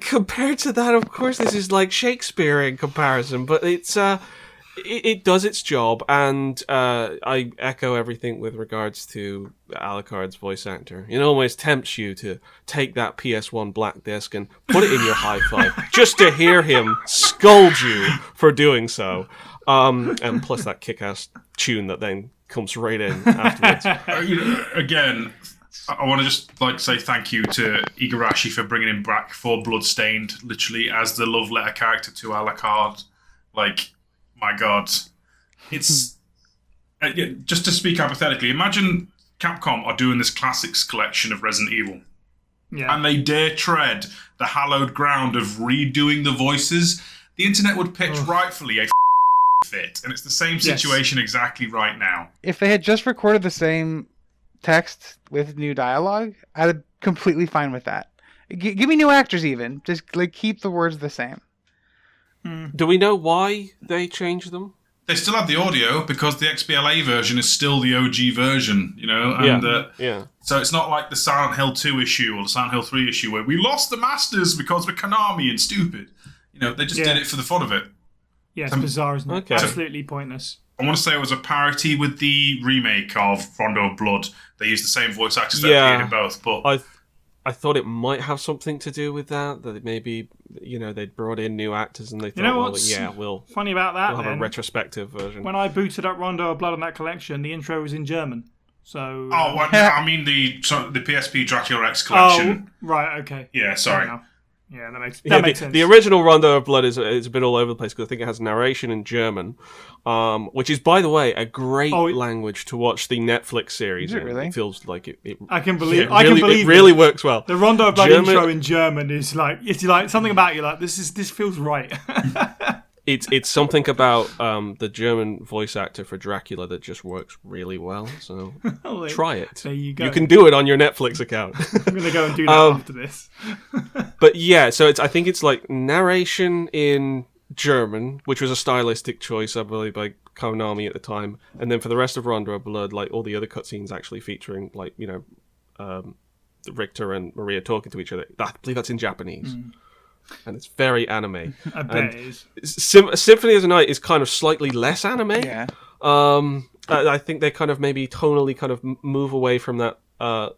compared to that, of course, this is like Shakespeare in comparison, but it's it does its job, and I echo everything with regards to Alucard's voice actor. It almost tempts you to take that PS1 black disc and put it in your hi-fi just to hear him scold you for doing so. And plus that kick-ass tune that then comes right in afterwards. Again, I want to just say thank you to Igarashi for bringing him back for Bloodstained, literally as the love letter character to Alucard. My God, it's just to speak hypothetically. Imagine Capcom are doing this classics collection of Resident Evil, and they dare tread the hallowed ground of redoing the voices. The internet would pitch rightfully a fit, and it's the same situation exactly right now. If they had just recorded the same text with new dialogue, I'd be completely fine with that. Give me new actors, even just keep the words the same. Do we know why they changed them? They still have the audio because the XBLA version is still the OG version, and so it's not like the Silent Hill 2 issue or the Silent Hill 3 issue where we lost the masters because we're Konami and stupid. They just did it for the fun of it. Yeah, it's bizarre, isn't it? Okay. Absolutely pointless. I want to say it was a parody with the remake of Rondo of Blood. They used the same voice actors that appeared in both, but I thought it might have something to do with that maybe, they'd brought in new actors and they thought, we'll funny about that. We'll have a retrospective version. When I booted up Rondo of Blood on that collection, the intro was in German. So. I mean the PSP Dracula X collection. Oh, right. Okay. Yeah. Sorry. Yeah, that makes sense. The original Rondo of Blood is a bit all over the place because I think it has narration in German, which is, by the way, a great language to watch the Netflix series. Is it really? It feels like it. I can believe. It really works well. The Rondo of Blood intro in German is it's like something about you. Like this feels right. It's something about the German voice actor for Dracula that just works really well. So try it. There you go. You can do it on your Netflix account. I'm going to go and do that after this. But yeah, so I think it's like narration in German, which was a stylistic choice, I believe, by Konami at the time. And then for the rest of Rondo of Blood, all the other cutscenes actually featuring Richter and Maria talking to each other. I believe that's in Japanese. And it's very anime. I bet it is. Symphony of the Night is kind of slightly less anime. Yeah. I think they kind of maybe tonally kind of move away from that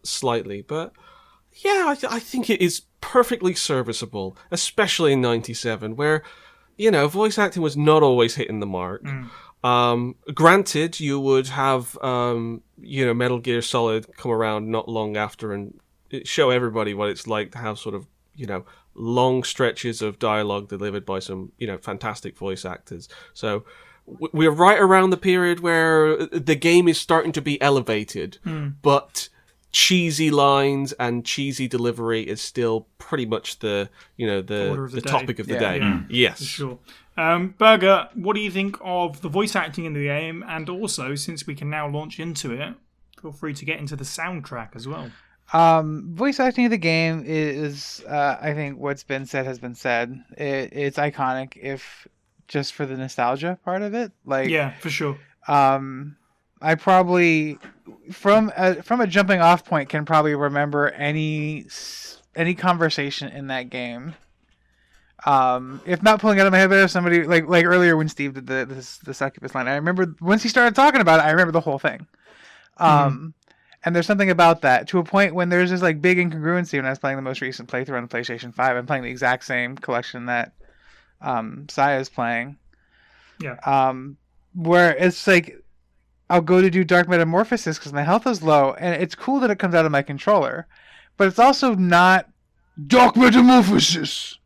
slightly. But yeah, I think it is perfectly serviceable, especially in 97, where, voice acting was not always hitting the mark. Granted, you would have, Metal Gear Solid come around not long after and show everybody what it's like to have sort of, long stretches of dialogue delivered by some, fantastic voice actors. So we're right around the period where the game is starting to be elevated, but cheesy lines and cheesy delivery is still pretty much the topic of the day. Yeah, yes, for sure. Berger, what do you think of the voice acting in the game? And also, since we can now launch into it, feel free to get into the soundtrack as well. Voice acting of the game is, I think what's been said has been said. It's iconic, if just for the nostalgia part of it. Like, yeah, for sure. I probably, from a jumping off point, can probably remember any conversation in that game. If not pulling out of my head, there somebody like earlier when Steve did the succubus line. I remember once he started talking about it, I remember the whole thing. And there's something about that, to a point when there's this like big incongruency. When I was playing the most recent playthrough on the PlayStation 5, I'm playing the exact same collection that Saya is playing. Yeah. Where it's like, I'll go to do Dark Metamorphosis because my health is low, and it's cool that it comes out of my controller, but it's also not Dark Metamorphosis,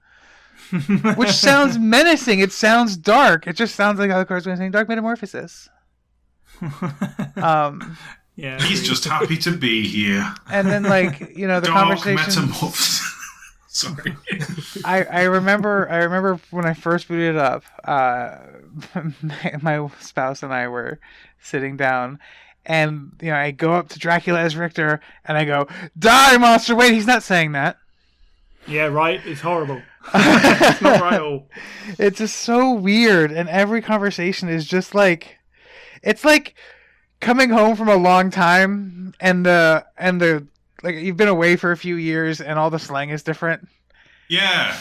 which sounds menacing. It sounds dark. It just sounds like Alucard's going to say Dark Metamorphosis. Yeah, he's just happy to be here. And then, like, the Dark conversation. Metamorphosis. Sorry. I remember when I first booted it up, my spouse and I were sitting down, and I go up to Dracula as Richter, and I go, "Die, monster!" Wait, he's not saying that. Yeah, right. It's horrible. It's not right at all. It's just so weird, and every conversation is just like, it's like coming home from a long time, and the like, you've been away for a few years, and all the slang is different. Yeah.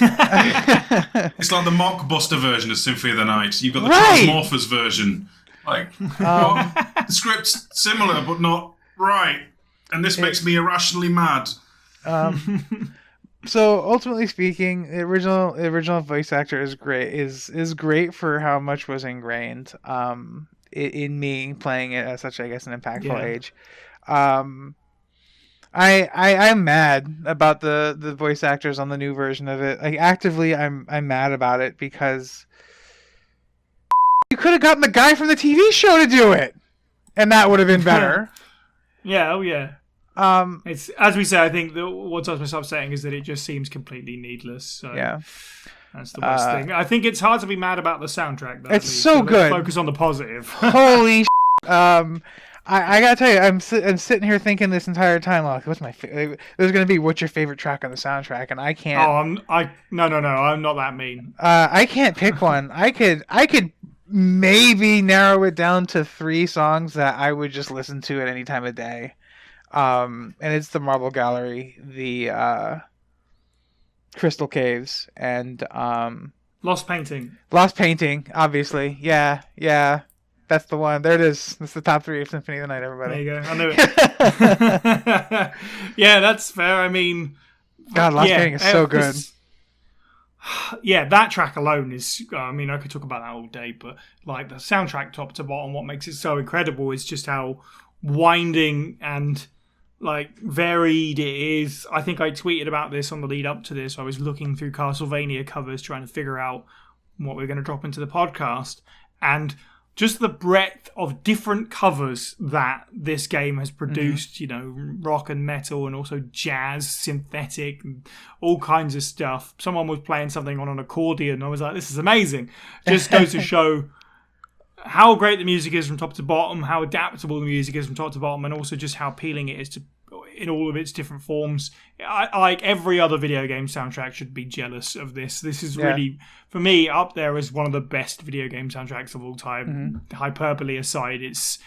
It's like the mockbuster version of Symphony of the Night. You've got the Transmorphers version. Like, the script's similar, but not right. And this makes me irrationally mad. So ultimately speaking, the original voice actor is great. Is great for how much was ingrained in me playing it at such, I guess, an impactful age. I'm mad about the voice actors on the new version of it. Like, actively, I'm mad about it because you could have gotten the guy from the TV show to do it, and that would have been better. Yeah, oh yeah. It's, as we say, I think what I was saying is that it just seems completely needless. So yeah, that's the worst thing. I think it's hard to be mad about the soundtrack, though. It's so good. Focus on the positive. Holy I gotta tell you, I'm sitting here thinking this entire time, like, what's my there's gonna be what's your favorite track on the soundtrack, and I can't. Oh, no, I'm not that mean. I can't pick one. I could maybe narrow it down to 3 songs that I would just listen to at any time of day. And it's the Marble Gallery, the Crystal Caves, and Lost Painting. Lost Painting, obviously. Yeah. That's the one. There it is. That's the top 3 of Symphony of the Night, everybody. There you go. I knew it. Yeah, that's fair. I mean, God, Lost Painting is so good. Yeah, that track alone is, I mean, I could talk about that all day, but like the soundtrack top to bottom, what makes it so incredible is just how winding and like varied it is. I think I tweeted about this on the lead up to this. I was looking through Castlevania covers trying to figure out what we're going to drop into the podcast, and just the breadth of different covers that this game has produced, rock and metal, and also jazz, synthetic, and all kinds of stuff. Someone was playing something on an accordion, and I was like, this is amazing. Just goes to show how great the music is from top to bottom, how adaptable the music is from top to bottom, and also just how appealing it is to in all of its different forms. I like every other video game soundtrack should be jealous of this. This is really, for me, up there as one of the best video game soundtracks of all time. Hyperbole aside, it's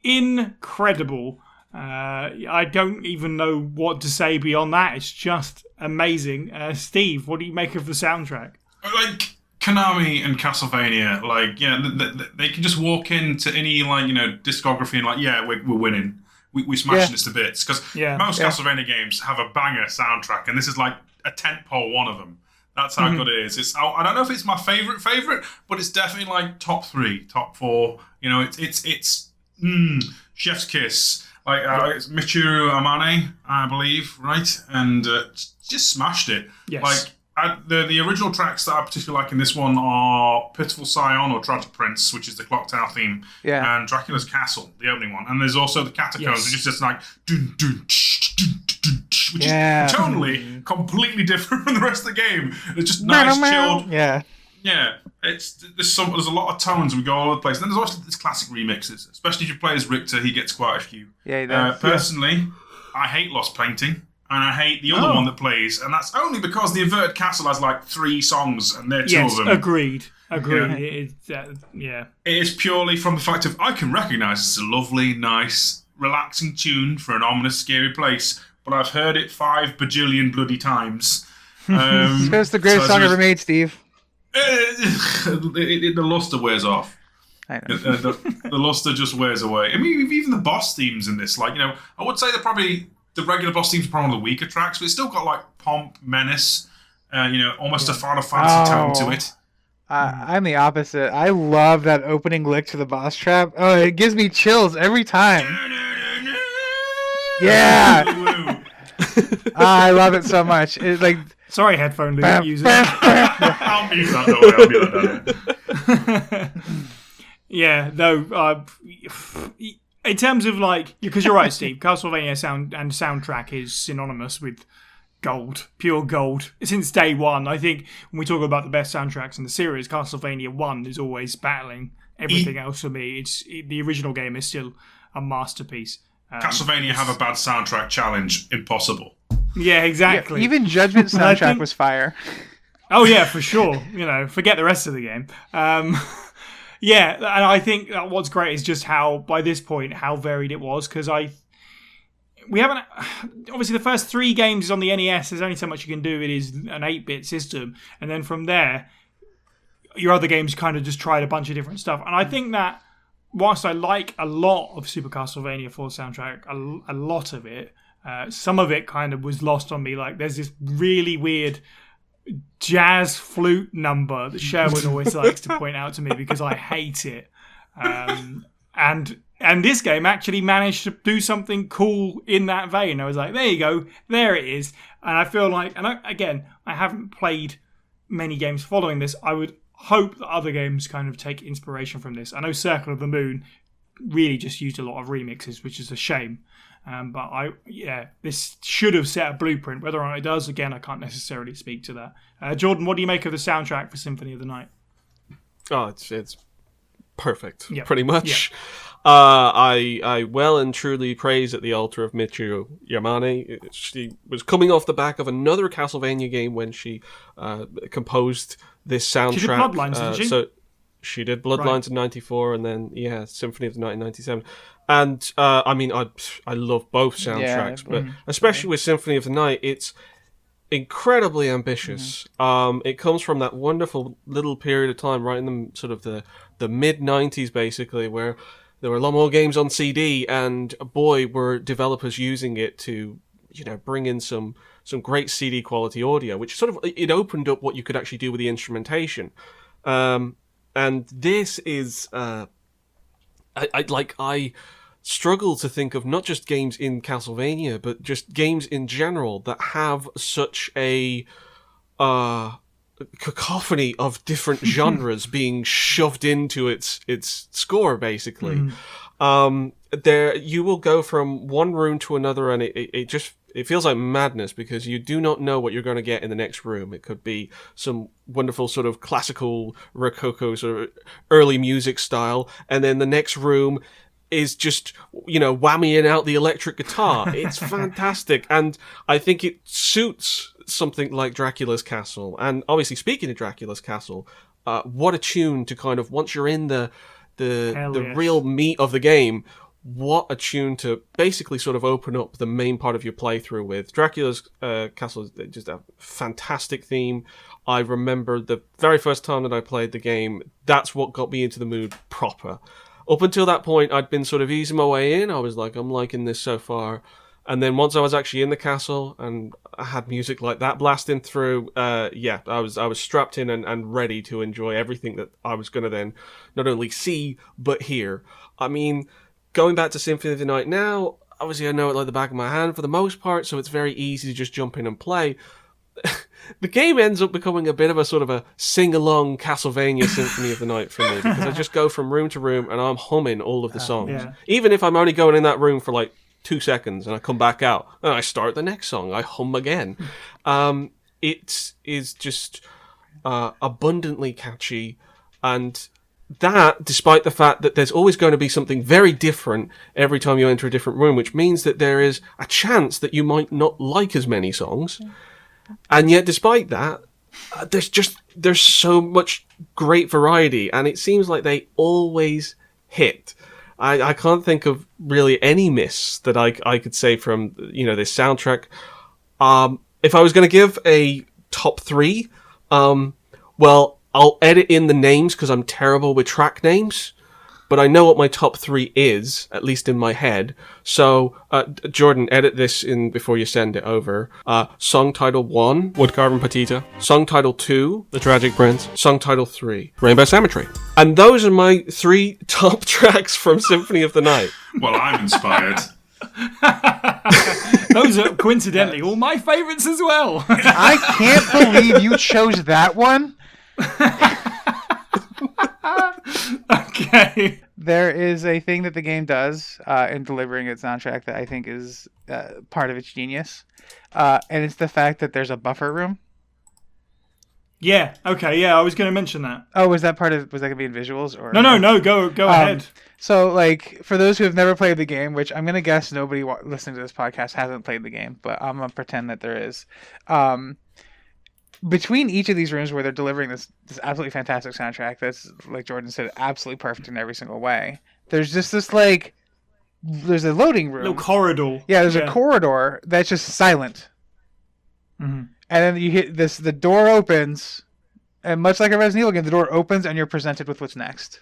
incredible. I don't even know what to say beyond that. It's just amazing. Steve, what do you make of the soundtrack? Like, Konami and Castlevania, they can just walk into any discography and we're winning. We smashing this to bits, because most Castlevania games have a banger soundtrack, and this is like a tentpole one of them. That's how good it is. I don't know if it's my favorite, but it's definitely like top 3, top 4. It's chef's kiss. Like it's Michiru Amane, I believe, right? And just smashed it. Yes. Like the original tracks that I particularly like in this one are Pitiful Scion or Tragic Prince, which is the clock tower theme, and Dracula's Castle, the opening one. And there's also the Catacombs, which is just like dun, dun, which is tonally completely different from the rest of the game. It's just nice, chilled. Yeah. There's a lot of tones, and we go all over the place. And then there's also this classic remixes, especially if you play as Richter. He gets quite a few. Yeah, he does. Personally, I hate Lost Painting. And I hate the other one that plays, and that's only because the Inverted Castle has like 3 songs, and they're 2 of them. Agreed. It is purely from the fact of I can recognise it's a lovely, nice, relaxing tune for an ominous, scary place, but I've heard it 5 bajillion bloody times. It's the greatest song ever made, Steve. The luster wears off. I know. The luster just wears away. I mean, even the boss themes in this, like, I would say they're probably... The regular boss themes are probably one of the weaker tracks, but it's still got like pomp, menace, almost a Final Fantasy tone to it. I'm the opposite. I love that opening lick to the boss trap. Oh, it gives me chills every time. Yeah. I love it so much. It's like sorry, headphone user. I'll mute that. Yeah, no. In terms of like, because you're right, Steve, Castlevania soundtrack is synonymous with gold, pure gold. Since day one, I think when we talk about the best soundtracks in the series, Castlevania 1 is always battling everything else for me. The original game is still a masterpiece. Castlevania have a bad soundtrack challenge, impossible. Yeah, exactly. Yeah, even Judgment's soundtrack was fire. Oh yeah, for sure. Forget the rest of the game. Yeah, and I think that what's great is just how, by this point, how varied it was, because we haven't... Obviously, the first 3 games is on the NES, there's only so much you can do, it is an 8-bit system, and then from there, your other games kind of just tried a bunch of different stuff, and I think that, whilst I like a lot of Super Castlevania 4 soundtrack, a lot of it, some of it kind of was lost on me, like there's this really weird... jazz flute number that Sherwin always likes to point out to me because I hate it. And this game actually managed to do something cool in that vein. I was like, there you go, there it is. And I feel like, I haven't played many games following this. I would hope that other games kind of take inspiration from this. I know Circle of the Moon really just used a lot of remixes, which is a shame. But this should have set a blueprint. Whether or not it does, again, I can't necessarily speak to that. Jordan, what do you make of the soundtrack for Symphony of the Night? Oh, it's perfect, yep. Pretty much. Yep. I well and truly praise at the altar of Michiru Yamane. She was coming off the back of another Castlevania game when she composed this soundtrack. She did Bloodlines, didn't she? So she did Bloodlines in 94 and then, Symphony of the Night in 97. And, I love both soundtracks, but especially with Symphony of the Night, it's incredibly ambitious. It comes from that wonderful little period of time, right in the sort of the mid-90s, basically, where there were a lot more games on CD, and boy, were developers using it to, bring in some great CD quality audio, which sort of, it opened up what you could actually do with the instrumentation. And this is, I struggle to think of not just games in Castlevania, but just games in general that have such a cacophony of different genres being shoved into its score, basically. There, you will go from one room to another, and it feels like madness because you do not know what you're going to get in the next room. It could be some wonderful sort of classical Rococo sort of early music style, and then the next room is just, whammying out the electric guitar. It's fantastic, and I think it suits something like Dracula's Castle. And obviously, speaking of Dracula's Castle, what a tune to kind of, once you're in the real meat of the game, what a tune to basically sort of open up the main part of your playthrough with. Dracula's Castle is just a fantastic theme. I remember the very first time that I played the game, that's what got me into the mood proper. Up until that point, I'd been sort of easing my way in. I was like, I'm liking this so far. And then once I was actually in the castle and I had music like that blasting through, I was strapped in and ready to enjoy everything that I was going to then not only see, but hear. I mean, going back to Symphony of the Night now, obviously I know it like the back of my hand for the most part, so it's very easy to just jump in and play. The game ends up becoming a bit of a sort of a sing-along Castlevania Symphony of the Night for me, because I just go from room to room and I'm humming all of the songs. Yeah. Even if I'm only going in that room for like 2 seconds and I come back out and I start the next song, I hum again. It is just abundantly catchy, and that, despite the fact that there's always going to be something very different every time you enter a different room, which means that there is a chance that you might not like as many songs. And yet, despite that, there's so much great variety, and it seems like they always hit. I can't think of really any miss that I could say from, this soundtrack. If I was going to give a top 3, well, I'll edit in the names because I'm terrible with track names, but I know what my top 3 is, at least in my head. So, Jordan, edit this in before you send it over. Song title 1, Woodcarving Petita. Song title 2, The Tragic Prince. Song title 3, Rainbow Cemetery. And those are my 3 top tracks from Symphony of the Night. Well, I'm inspired. Those are coincidentally all my favourites as well. I can't believe you chose that one. Okay. There is a thing that the game does in delivering its soundtrack that I think is part of its genius, and it's the fact that there's a buffer room. Yeah. Okay. Yeah, I was going to mention that. Oh, was that going to be in visuals or? No. Go ahead. So, for those who have never played the game, which I'm going to guess nobody listening to this podcast hasn't played the game, but I'm going to pretend that there is. Between each of these rooms where they're delivering this absolutely fantastic soundtrack that's, like Jordan said, absolutely perfect in every single way, there's just this, there's a loading room. Little corridor. Yeah, there's a corridor that's just silent. Mm-hmm. And then you hit this, the door opens, and much like a Resident Evil game, the door opens and you're presented with what's next.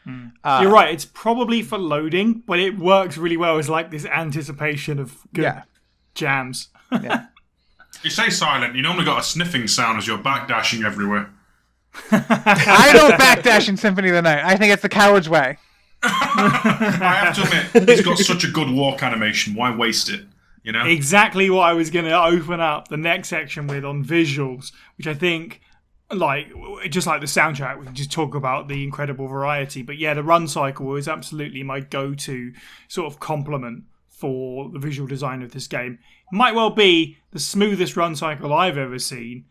You're right, it's probably for loading, but it works really well as this anticipation of good jams. Yeah. You say silent, you normally got a sniffing sound as you're backdashing everywhere. I don't backdash in Symphony of the Night. I think it's the coward's way. I have to admit, he's got such a good walk animation. Why waste it? Exactly what I was going to open up the next section with on visuals, which I think, just like the soundtrack, we can just talk about the incredible variety. But yeah, the run cycle is absolutely my go-to sort of compliment for the visual design of this game. It might well be the smoothest run cycle I've ever seen.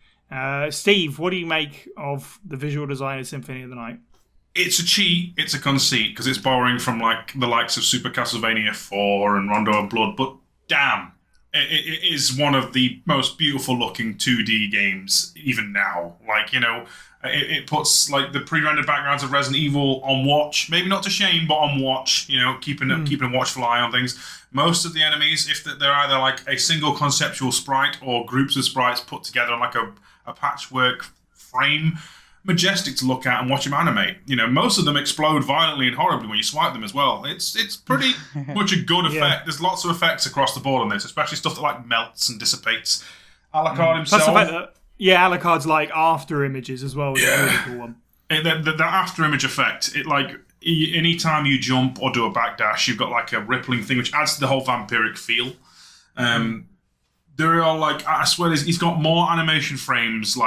Steve, what do you make of the visual design of Symphony of the Night? It's a cheat, it's a conceit, because it's borrowing from the likes of Super Castlevania 4 and Rondo of Blood, but damn, it is one of the most beautiful looking 2D games even now. It puts the pre-rendered backgrounds of Resident Evil on watch, maybe not to shame, but on watch. Keeping a watchful eye on things. Most of the enemies, if they're either a single conceptual sprite or groups of sprites put together on a patchwork frame, majestic to look at and watch them animate. Most of them explode violently and horribly when you swipe them as well. It's pretty much a good effect. Yeah. There's lots of effects across the board on this, especially stuff that melts and dissipates. Alucard himself. Plus the fact that, Alucard's after images as well. Yeah, a really cool one. The after image effect. Any time you jump or do a backdash, you've got a rippling thing which adds to the whole vampiric feel. There are I swear he's got more animation frames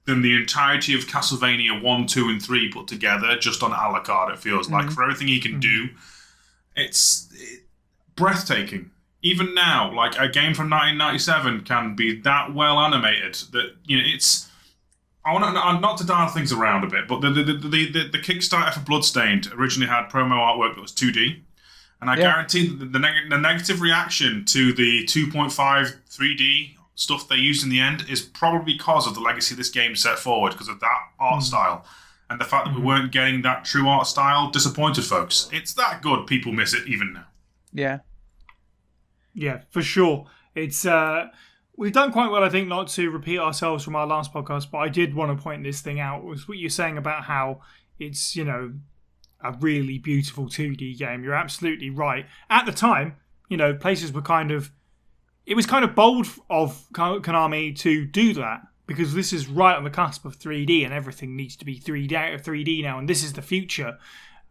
than the entirety of Castlevania 1, 2, and 3 put together just on Alucard, it feels like. For everything he can do, it's breathtaking. Even now, a game from 1997 can be that well animated that, it's... I want not to dial things around a bit, but the Kickstarter for Bloodstained originally had promo artwork that was 2D, and I guarantee that the negative reaction to the 2.5 3D stuff they used in the end is probably because of the legacy this game set forward, because of that art style, and the fact that we weren't getting that true art style disappointed folks. It's that good, people miss it even now. Yeah, for sure. It's we've done quite well, I think, not to repeat ourselves from our last podcast, but I did want to point this thing out. Was what you're saying about how it's, a really beautiful 2D game. You're absolutely right. At the time, places were it was kind of bold of Konami to do that, because this is right on the cusp of 3D and everything needs to be 3D now, and this is the future.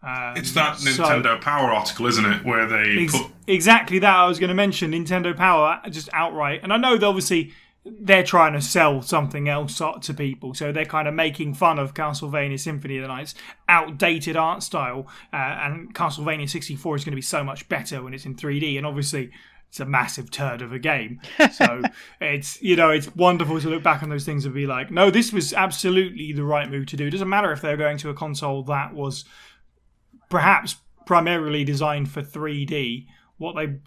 It's that Nintendo Power article, isn't it? Where they put... Exactly that I was going to mention. Nintendo Power, just outright. And I know that obviously they're trying to sell something else to people. So they're kind of making fun of Castlevania Symphony of the Night's outdated art style. And Castlevania 64 is going to be so much better when it's in 3D. And obviously it's a massive turd of a game. So it's wonderful to look back on those things and be like, no, this was absolutely the right move to do. It doesn't matter if they're going to a console that was perhaps primarily designed for 3D. What they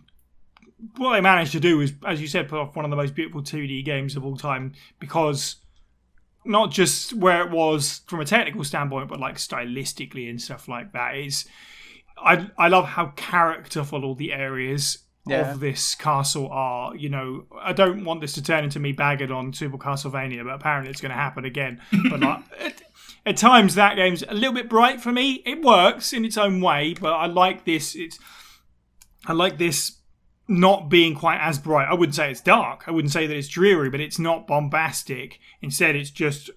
managed to do is, as you said, put off one of the most beautiful 2D games of all time, because not just where it was from a technical standpoint, but like stylistically and stuff like that. I love how characterful all the areas of this castle are. I don't want this to turn into me bagging on Super Castlevania, but apparently it's going to happen again. But at times that game's a little bit bright for me. It works in its own way, but I like this. I like this not being quite as bright. I wouldn't say it's dark. I wouldn't say that it's dreary, but it's not bombastic. Instead, it's just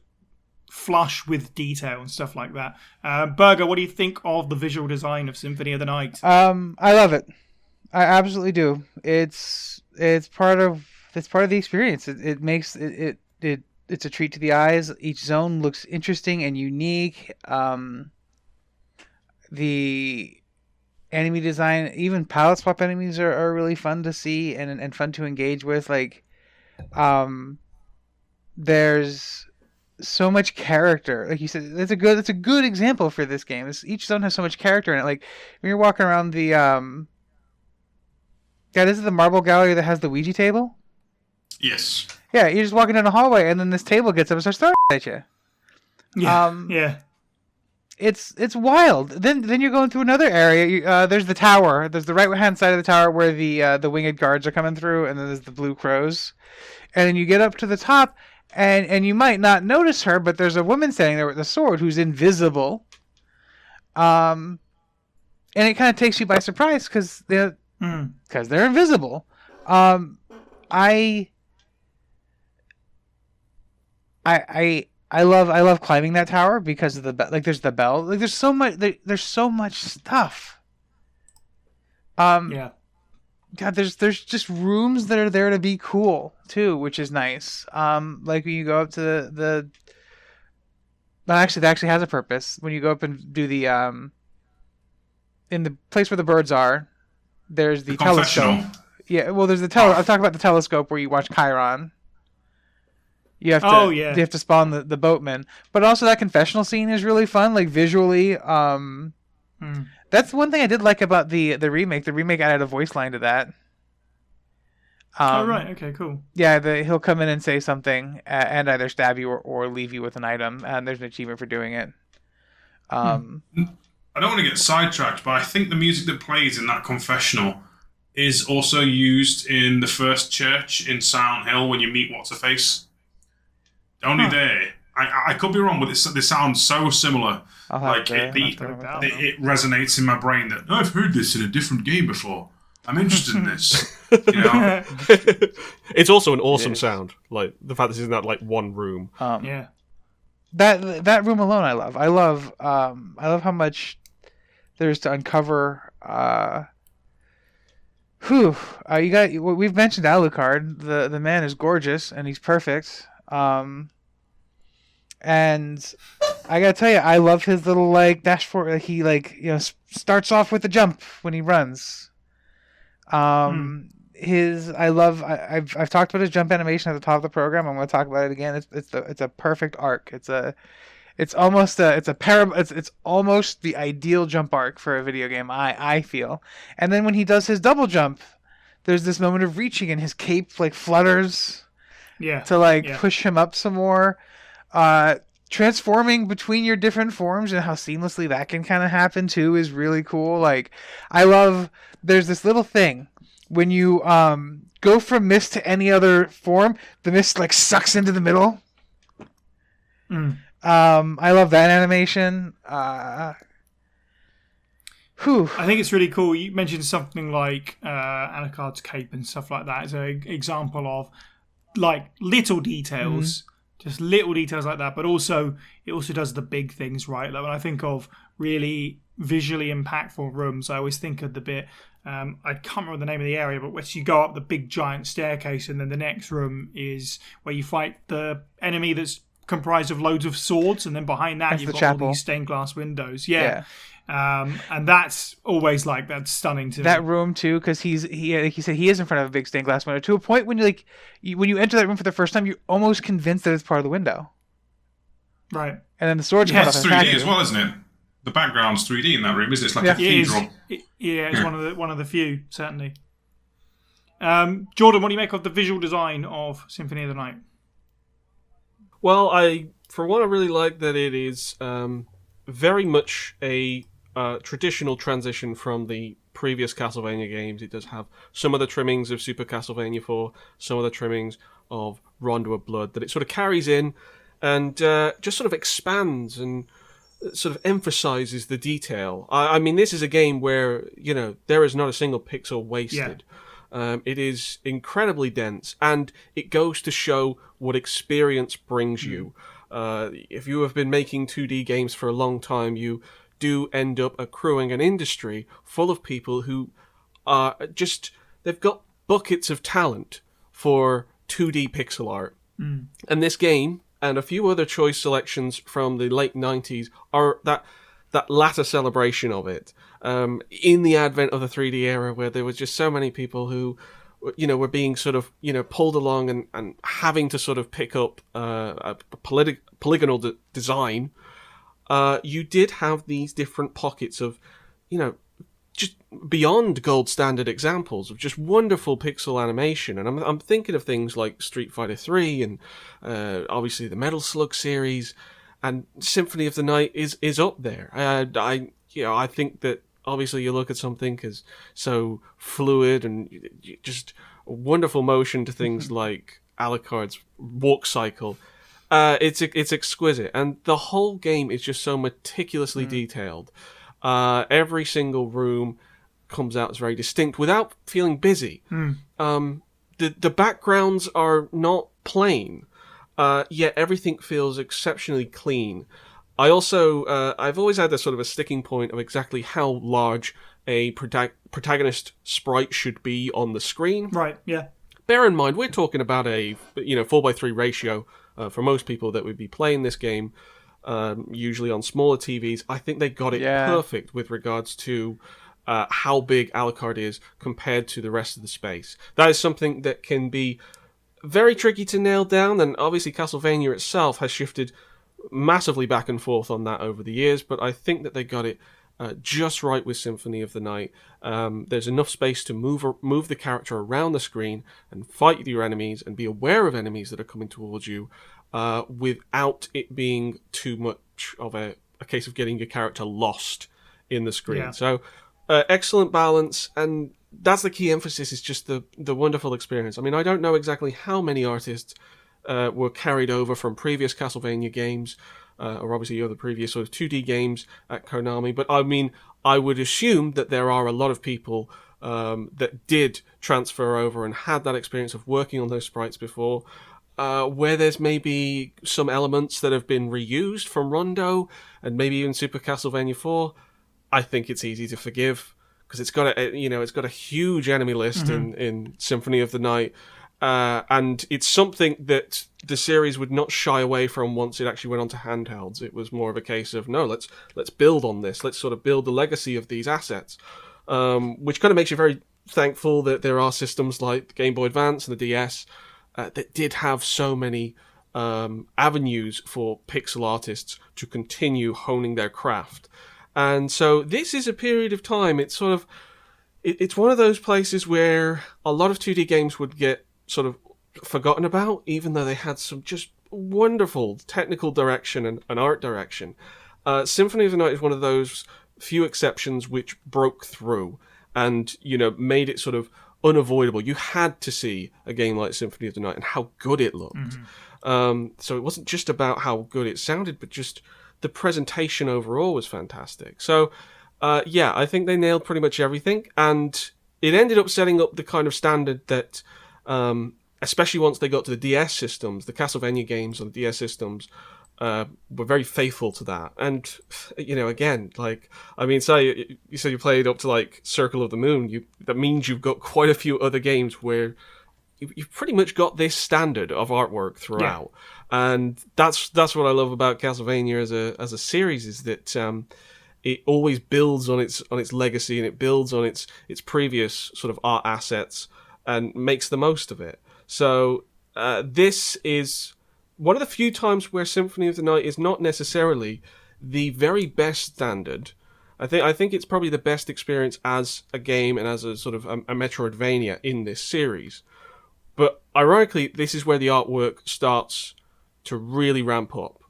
flush with detail and stuff like that. Berger, what do you think of the visual design of Symphony of the Night? I love it. I absolutely do. It's part of the experience. It makes it's a treat to the eyes. Each zone looks interesting and unique. The enemy design, even palette swap enemies are really fun to see and fun to engage with. Like, there's so much character. Like you said, that's a good example for this game. Each zone has so much character in it. Like when you're walking around the this is the marble gallery that has the Ouija table. Yes. Yeah, you're just walking down a hallway, and then this table gets up and starts throwing at you. Yeah. It's wild. Then you're going through another area. There's the tower. There's the right hand side of the tower where the winged guards are coming through, and then there's the blue crows. And then you get up to the top, and you might not notice her, but there's a woman standing there with a sword who's invisible. And it kind of takes you by surprise because they're invisible. I love climbing that tower because of there's the bell. Like there's so much stuff. Yeah. God, there's just rooms that are there to be cool too, which is nice. Like when you go up to that actually has a purpose. When you go up and do the in the place where the birds are, there's the telescope. Yeah, well, there's the I'm talking about the telescope where you watch Chiron. You have to you have to spawn the boatman. But also that confessional scene is really fun, like visually. That's one thing I did like about the remake. The remake added a voice line to that. Right. Okay, cool. Yeah, he'll come in and say something and either stab you or leave you with an item, and there's an achievement for doing it. I don't want to get sidetracked, but I think the music that plays in that confessional is also used in the first church in Silent Hill when you meet What's-Her-Face. Only there. I could be wrong, but this sounds so similar. It resonates in my brain that I've heard this in a different game before. I'm interested in this. It's also an awesome sound. Like the fact this is not like one room. That room alone, I love. I love how much there's to uncover. We've mentioned Alucard. The man is gorgeous and he's perfect. And I gotta tell you, I love his little dashboard. Like he starts off with the jump when he runs. I've talked about his jump animation at the top of the program. I'm going to talk about it again. It's a perfect arc. It's almost the ideal jump arc for a video game. I feel. And then when he does his double jump, there's this moment of reaching and his cape flutters. Yeah. To push him up some more. Transforming between your different forms and how seamlessly that can kind of happen too is really cool. I love there's this little thing when you go from mist to any other form, the mist sucks into the middle. I love that animation. I think it's really cool. You mentioned something like Alucard's cape and stuff like that as an example of little details. Just little details like that, but it also does the big things right. Like when I think of really visually impactful rooms, I always think of the bit, I can't remember the name of the area, but once you go up the big giant staircase and then the next room is where you fight the enemy that's comprised of loads of swords, and then behind that you've got all these stained glass windows. Yeah. And that's always like that's stunning to that me. room too, because like he said, he is in front of a big stained glass window to a point when when you enter that room for the first time, you're almost convinced that it's part of the window. Right. And then the swords come Yeah, up it's and 3D attack as you. well, isn't it? The background's 3D in that room, isn't it? It's like Yeah. a cathedral. It's one of the few, certainly. Jordan, what do you make of the visual design of Symphony of the Night? Well, for one, I really like that it is very much a traditional transition from the previous Castlevania games. It does have some of the trimmings of Super Castlevania 4, some of the trimmings of Rondo of Blood that it sort of carries in and just sort of expands and sort of emphasizes the detail. I mean, this is a game where, there is not a single pixel wasted. Yeah. It is incredibly dense, and it goes to show what experience brings you. If you have been making 2D games for a long time, you do end up accruing an industry full of people who are they've got buckets of talent for 2D pixel art. And this game, and a few other choice selections from the late 90s, are that latter celebration of it. In the advent of the 3D era, where there was just so many people who, were being sort of, pulled along and having to sort of pick up a polygonal design, you did have these different pockets of, just beyond gold standard examples of just wonderful pixel animation. And I'm thinking of things like Street Fighter 3 and obviously the Metal Slug series, and Symphony of the Night is up there. I think that obviously you look at something as so fluid and just wonderful motion to things like Alucard's walk cycle. It's exquisite, and the whole game is just so meticulously detailed. Every single room comes out as very distinct without feeling busy. The backgrounds are not plain, yet everything feels exceptionally clean. I also, I've always had a sort of a sticking point of exactly how large a protagonist sprite should be on the screen. Right, yeah. Bear in mind, we're talking about a 4:3 ratio for most people that would be playing this game, usually on smaller TVs. I think they got it perfect with regards to how big Alucard is compared to the rest of the space. That is something that can be very tricky to nail down, and obviously Castlevania itself has shifted massively back and forth on that over the years, but I think that they got it just right with Symphony of the Night. There's enough space to move the character around the screen and fight your enemies and be aware of enemies that are coming towards you without it being too much of a case of getting your character lost in the screen. Yeah. So excellent balance, and that's the key emphasis, is just the wonderful experience. I mean, I don't know exactly how many artists were carried over from previous Castlevania games, or obviously other previous sort of 2D games at Konami, but I mean, I would assume that there are a lot of people that did transfer over and had that experience of working on those sprites before, where there's maybe some elements that have been reused from Rondo and maybe even Super Castlevania 4. I think it's easy to forgive, because it's got a huge enemy list in Symphony of the Night. And it's something that the series would not shy away from once it actually went onto handhelds. It was more of a case of, no, let's build on this. Let's sort of build the legacy of these assets, which kind of makes you very thankful that there are systems like the Game Boy Advance and the DS that did have so many avenues for pixel artists to continue honing their craft. And so this is a period of time. It's sort of, it's one of those places where a lot of 2D games would get sort of forgotten about, even though they had some just wonderful technical direction and art direction. Symphony of the Night is one of those few exceptions which broke through and, made it sort of unavoidable. You had to see a game like Symphony of the Night and how good it looked. So it wasn't just about how good it sounded, but just the presentation overall was fantastic. So, I think they nailed pretty much everything, and it ended up setting up the kind of standard that, especially once they got to the DS systems, the Castlevania games on the DS systems were very faithful to that. And, again, say you said you played up to, like, Circle of the Moon, that means you've got quite a few other games where you've pretty much got this standard of artwork throughout. Yeah. And that's what I love about Castlevania as a series, is that it always builds on its legacy, and it builds on its previous sort of art assets and makes the most of it. So this is one of the few times where Symphony of the Night is not necessarily the very best standard. I think it's probably the best experience as a game and as a sort of a Metroidvania in this series. But ironically, this is where the artwork starts to really ramp up.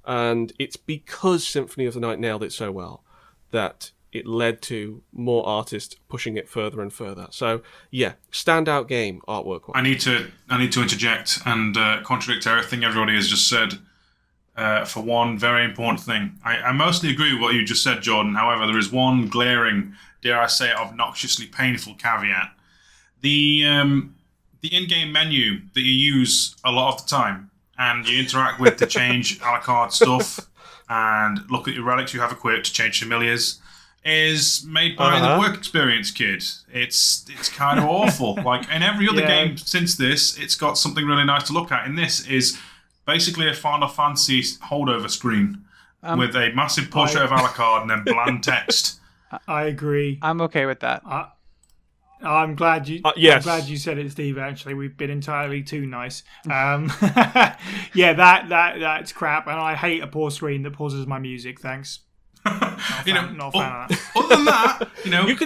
And it's because Symphony of the Night nailed it so well that it led to more artists pushing it further and further. So, yeah, standout game, artwork. I need to interject and contradict everything everybody has just said. For one very important thing. I mostly agree with what you just said, Jordan. However, there is one glaring, dare I say, obnoxiously painful caveat. The in-game menu that you use a lot of the time and you interact with to change Alucard stuff and look at your relics you have equipped to change familiars is made by the work experience kid. It's kind of awful. Like in every other game since this, it's got something really nice to look at. In this is basically a Final Fantasy holdover screen with a massive portrait of Alucard and then bland text. I agree. I'm okay with that. I'm glad you. Yes. I'm glad you said it, Steve. Actually, we've been entirely too nice. Yeah, that's crap, and I hate a pause screen that pauses my music. Thanks. Not a fan of that. Other than that,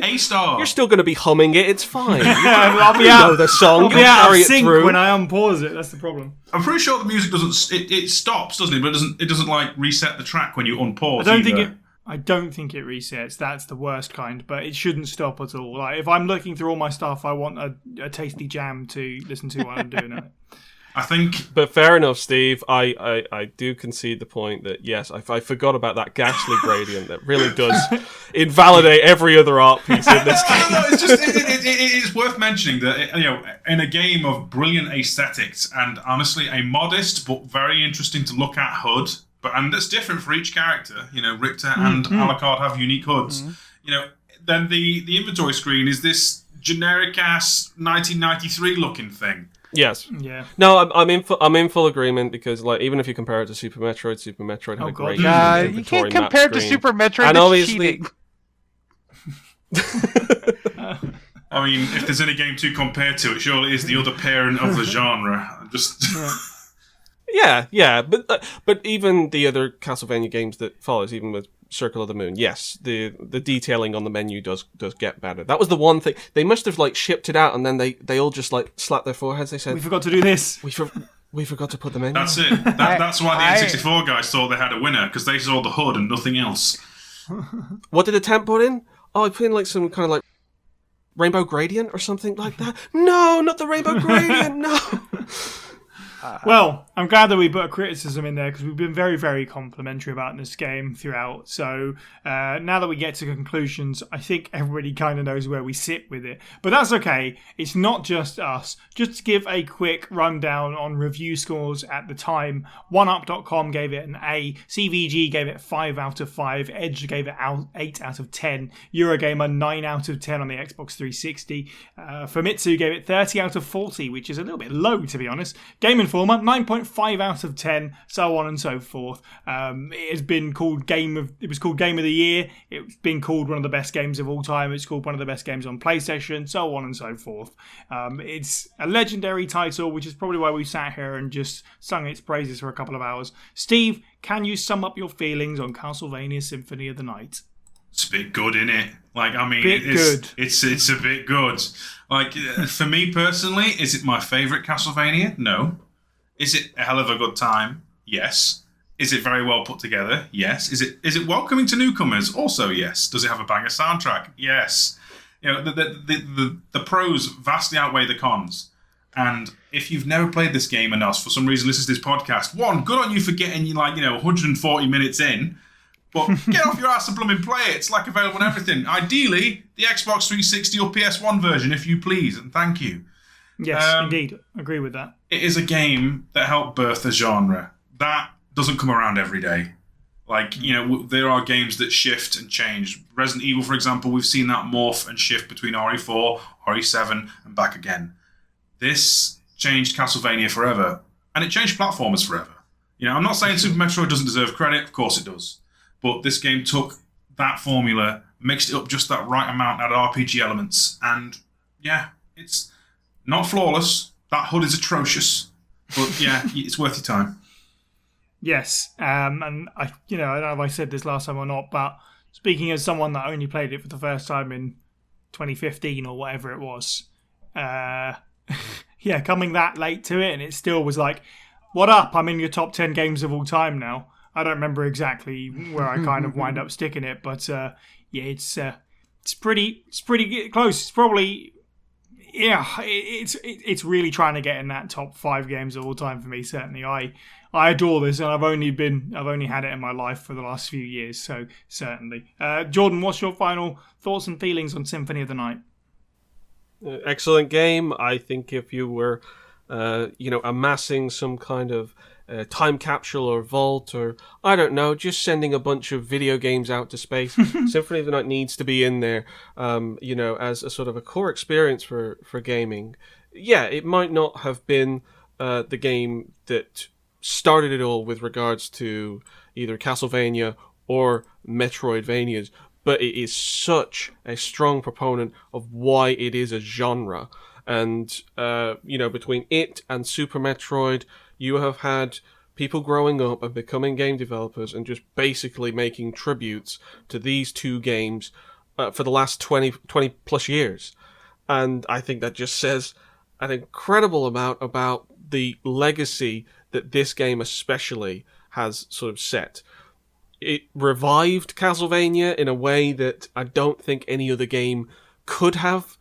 A-star. You're still going to be humming it. It's fine. I'll be You out. know the song. I'll be You'll out carry of it sync through. when I unpause it. That's the problem. I'm pretty sure the music doesn't. It stops, doesn't it? But it doesn't like reset the track when you unpause. I don't think it resets. That's the worst kind, but it shouldn't stop at all. Like if I'm looking through all my stuff, I want a tasty jam to listen to while I'm doing it. I think. But fair enough, Steve. I do concede the point that yes, I forgot about that ghastly gradient that really does invalidate every other art piece in this game. No, it's just it's worth mentioning that in a game of brilliant aesthetics and honestly a modest but very interesting to look at HUD. And that's different for each character. Richter and Alucard have unique HUDs. Then the inventory screen is this generic ass 1993 looking thing. Yes. Yeah. No, I'm in full agreement because even if you compare it to Super Metroid had a great you inventory can't compare it to screen. Super Metroid. And That's obviously, cheating. I mean, if there's any game to compare to, it surely is the other parent of the genre. Just. Yeah, but even the other Castlevania games that follows, even with Circle of the Moon, yes, the detailing on the menu does get better. That was the one thing they must have shipped it out, and then they all just slapped their foreheads. They said, We forgot to do this. We forgot to put the menu. That's it. That's why the N64 guys thought they had a winner because they saw the HUD and nothing else. What did the temp put in? Oh, I put in some kind of rainbow gradient or something like that. No, not the rainbow gradient. No. Well, I'm glad that we put a criticism in there because we've been very, very complimentary about this game throughout. So now that we get to conclusions, I think everybody kind of knows where we sit with it. But that's okay. It's not just us. Just to give a quick rundown on review scores at the time, 1up.com gave it an A, CVG gave it 5 out of 5, Edge gave it 8 out of 10, Eurogamer 9 out of 10 on the Xbox 360, Famitsu gave it 30 out of 40, which is a little bit low to be honest. Game Informer 9.5 out of 10, so on and so forth. It was called Game of the Year. It's been called one of the best games of all time. It's called one of the best games on PlayStation, so on and so forth. It's a legendary title, which is probably why we sat here and just sung its praises for a couple of hours. Steve, can you sum up your feelings on Castlevania Symphony of the Night? It's a bit good, isn't it? Good. It's a bit good. For me personally, is it my favourite Castlevania? No. Is it a hell of a good time? Yes. Is it very well put together? Yes. Is it welcoming to newcomers? Also, yes. Does it have a banger soundtrack? Yes. The pros vastly outweigh the cons. And if you've never played this game enough, for some reason listen to this podcast, one, good on you for getting 140 minutes in. But get off your ass and blooming play it. It's available on everything. Ideally, the Xbox 360 or PS1 version, if you please, and thank you. Yes, indeed. Agree with that. It is a game that helped birth the genre. That doesn't come around every day. There are games that shift and change. Resident Evil, for example, we've seen that morph and shift between RE4, RE7, and back again. This changed Castlevania forever, and it changed platformers forever. I'm not saying Super Metroid doesn't deserve credit. Of course it does. But this game took that formula, mixed it up just that right amount, added RPG elements, and yeah, it's not flawless. That HUD is atrocious, but yeah, it's worth your time. Yes, and I don't know if I said this last time or not, but speaking as someone that only played it for the first time in 2015 or whatever it was, coming that late to it, and it still was like, what up? I'm in your top 10 games of all time now. I don't remember exactly where I kind of wind up sticking it, but it's pretty close. It's probably it's really trying to get in that top 5 games of all time for me. Certainly, I adore this, and I've only had it in my life for the last few years. So certainly, Jordan, what's your final thoughts and feelings on Symphony of the Night? Excellent game. I think if you were, amassing some kind of time capsule or vault, or I don't know, just sending a bunch of video games out to space, Symphony of the Night needs to be in there, as a sort of a core experience for gaming. Yeah, it might not have been the game that started it all with regards to either Castlevania or Metroidvanias, but it is such a strong proponent of why it is a genre. And, between it and Super Metroid, you have had people growing up and becoming game developers and just basically making tributes to these two games for the last 20 plus years. And I think that just says an incredible amount about the legacy that this game especially has sort of set. It revived Castlevania in a way that I don't think any other game could have.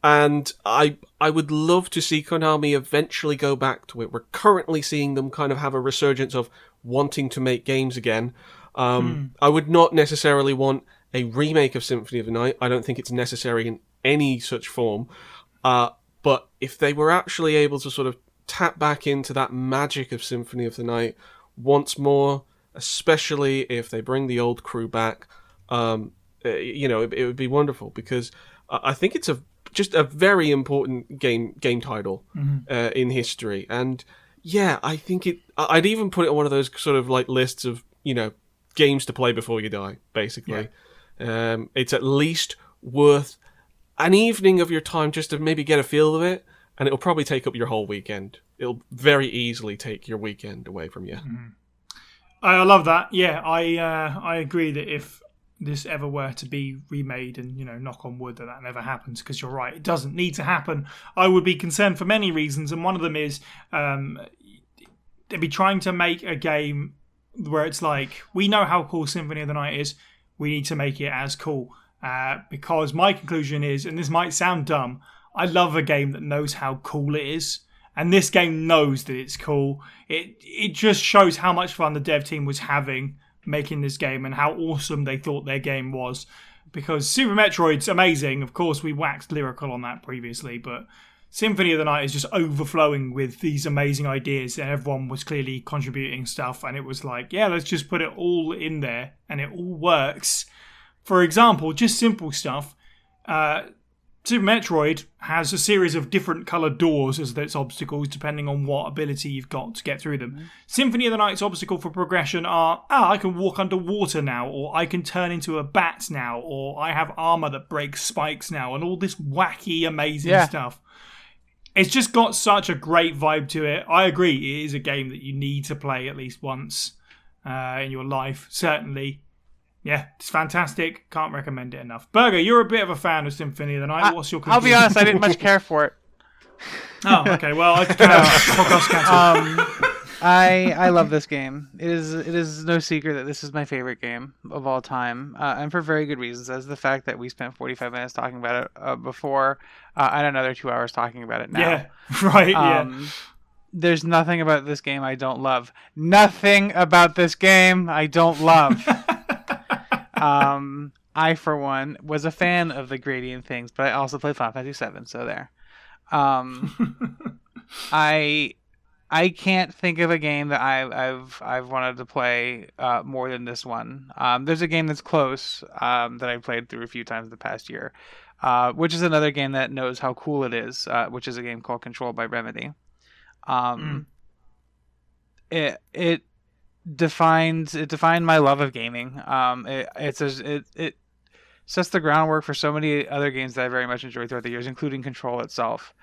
And I would love to see Konami eventually go back to it. We're currently seeing them kind of have a resurgence of wanting to make games again. I would not necessarily want a remake of Symphony of the Night. I don't think it's necessary in any such form. But if they were actually able to sort of tap back into that magic of Symphony of the Night once more, especially if they bring the old crew back, it would be wonderful, because I think it's just a very important game title in history. And yeah, I think I'd even put it on one of those sort of like lists of, games to play before you die, basically. Yeah. It's at least worth an evening of your time just to maybe get a feel of it, and it'll probably take up your whole weekend. It'll very easily take your weekend away from you. I love that. Yeah, I agree that if this ever were to be remade, and knock on wood that never happens, because you're right, it doesn't need to happen, I would be concerned for many reasons, and one of them is they'd be trying to make a game where it's like, we know how cool Symphony of the Night is, we need to make it as cool, because my conclusion is, and this might sound dumb, I love a game that knows how cool it is. And this game knows that it's cool. It just shows how much fun the dev team was having making this game, and how awesome they thought their game was. Because Super Metroid's amazing. Of course, we waxed lyrical on that previously, but Symphony of the Night is just overflowing with these amazing ideas, and everyone was clearly contributing stuff, and it was like, yeah, let's just put it all in there, and it all works. For example, just simple stuff. Super Metroid has a series of different coloured doors as its obstacles, depending on what ability you've got to get through them. Symphony of the Night's obstacle for progression are, I can walk underwater now, or I can turn into a bat now, or I have armour that breaks spikes now, and all this wacky, amazing stuff. It's just got such a great vibe to it. I agree, it is a game that you need to play at least once in your life, certainly. Yeah, it's fantastic. Can't recommend it enough. Burger, you're a bit of a fan of Symphony of the Night. What's your conclusion? I'll be honest, I didn't much care for it. Oh, okay. Well, I podcast cancelled. I love this game. It is no secret that this is my favorite game of all time, and for very good reasons, as the fact that we spent 45 minutes talking about it before, and another 2 hours talking about it now. Yeah, right, There's nothing about this game I don't love. Nothing about this game I don't love. I, for one, was a fan of the gradient things, but I also played Final Fantasy VII, so there. I can't think of a game that I've wanted to play more than this one. There's a game that's close that I played through a few times the past year, which is another game that knows how cool it is, which is a game called Control by Remedy. defined my love of gaming. It sets the groundwork for so many other games that I very much enjoyed throughout the years, including Control itself.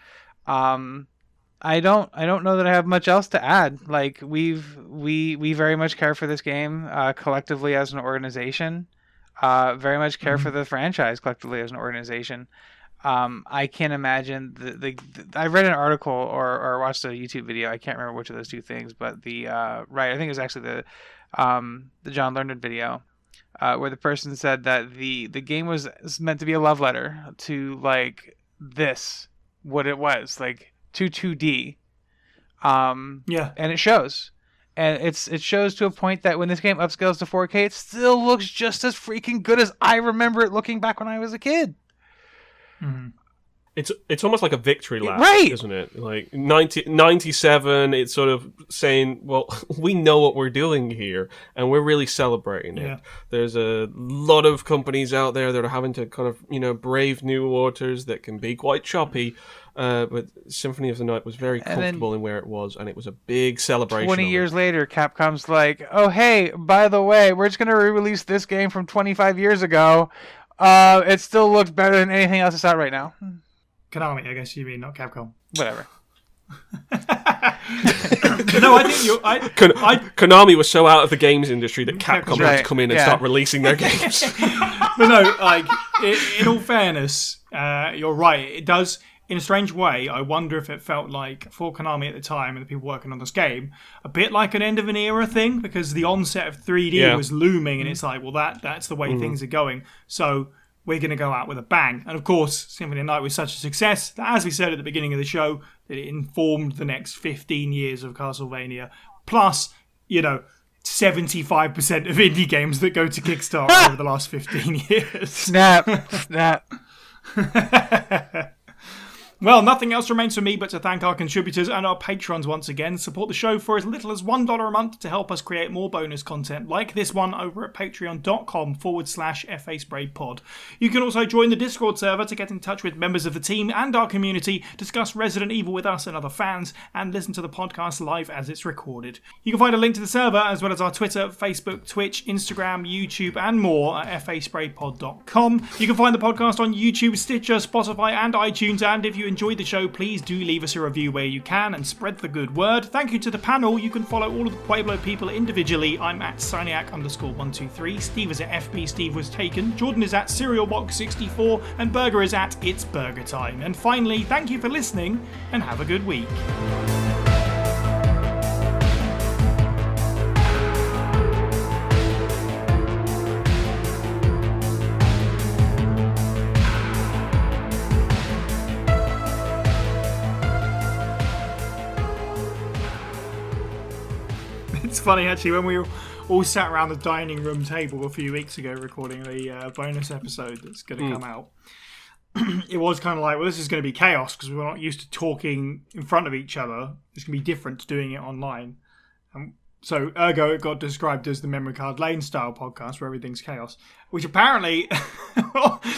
I don't know that I have much else to add. Like we very much care for this game collectively as an organization. Very much care for the franchise collectively as an organization. I can't imagine I read an article or watched a YouTube video. I can't remember which of those two things, but I think it was actually the John Lerner video, where the person said that the game was meant to be a love letter to like what it was like to 2D. And it shows. And it shows to a point that when this game upscales to 4K, it still looks just as freaking good as I remember it looking back when I was a kid. Mm-hmm. It's almost like a victory lap, right? Isn't it? Like 97, it's sort of saying, well, we know what we're doing here, and we're really celebrating it. There's a lot of companies out there that are having to kind of, brave new waters that can be quite choppy. But Symphony of the Night was very comfortable in where it was, and it was a big celebration. 20 years later, Capcom's like, oh, hey, by the way, we're just going to re-release this game from 25 years ago. It still looks better than anything else that's out right now. Konami, I guess you mean, not Capcom. Whatever. No, I think Konami was so out of the games industry that Capcom had to come in and start releasing their games. But no, like, in all fairness, you're right. It does, in a strange way, I wonder if it felt like, for Konami at the time and the people working on this game, a bit like an end of an era thing, because the onset of 3D was looming, and it's like, well, that's the way things are going. So we're going to go out with a bang. And of course, Symphony of the Night was such a success that, as we said at the beginning of the show, that it informed the next 15 years of Castlevania. Plus, 75% of indie games that go to Kickstarter over the last 15 years. Snap. Well, nothing else remains for me but to thank our contributors and our patrons once again. Support the show for as little as $1 a month to help us create more bonus content like this one over at patreon.com/FASprayPod. You can also join the Discord server to get in touch with members of the team and our community, discuss Resident Evil with us and other fans, and listen to the podcast live as it's recorded. You can find a link to the server as well as our Twitter, Facebook, Twitch, Instagram, YouTube, and more at FASprayPod.com. You can find the podcast on YouTube, Stitcher, Spotify, and iTunes, and if you enjoyed the show, please do leave us a review where you can and spread the good word. Thank you to the panel. You can follow all of the Pueblo people individually. I'm at Siniac_123. Steve is at FB Steve Was Taken. Jordan is at CerealBox64. And Burger is at It's Burger Time. And finally, thank you for listening and have a good week. It's funny, actually, when we all sat around the dining room table a few weeks ago recording a bonus episode that's going to come out, it was kind of like, well, this is going to be chaos because we're not used to talking in front of each other. It's going to be different to doing it online. So, ergo, it got described as the Memory Card Lane style podcast where everything's chaos, which apparently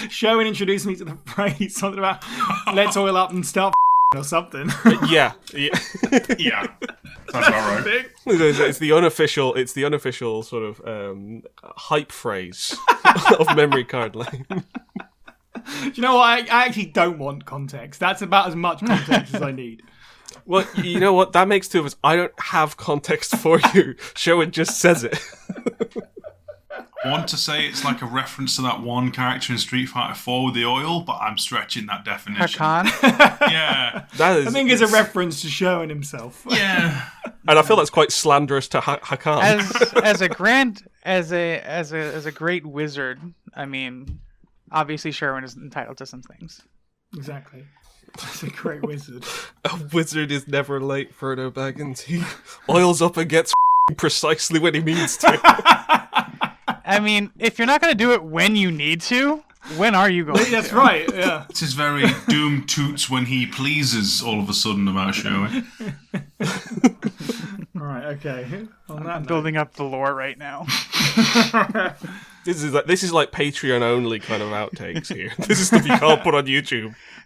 Sherwin introduced me to the phrase, something about let's oil up and start or something. Yeah. That's about right. It's the unofficial sort of hype phrase of Memory Card Lane. Do you know what? I actually don't want context. That's about as much context as I need. Well, you know what? That makes two of us. I don't have context for you. Sherwin just says it. I want to say it's like a reference to that one character in Street Fighter 4 with the oil, but I'm stretching that definition. Hakan? Yeah. I think it's a reference to Sherwin himself. Yeah. And I feel that's quite slanderous to Hakan. As a great wizard, I mean, obviously Sherwin is entitled to some things. Exactly. That's a great wizard. A wizard is never late, Frodo Baggins. He oils up and gets precisely when he means to. I mean, if you're not going to do it when you need to, when are you going to? That's right, yeah. It's his very Doom toots when he pleases all of a sudden about Sherwin. Right, okay. I'm building up the lore right now. This is like Patreon only kind of outtakes here. This is stuff you can't put on YouTube.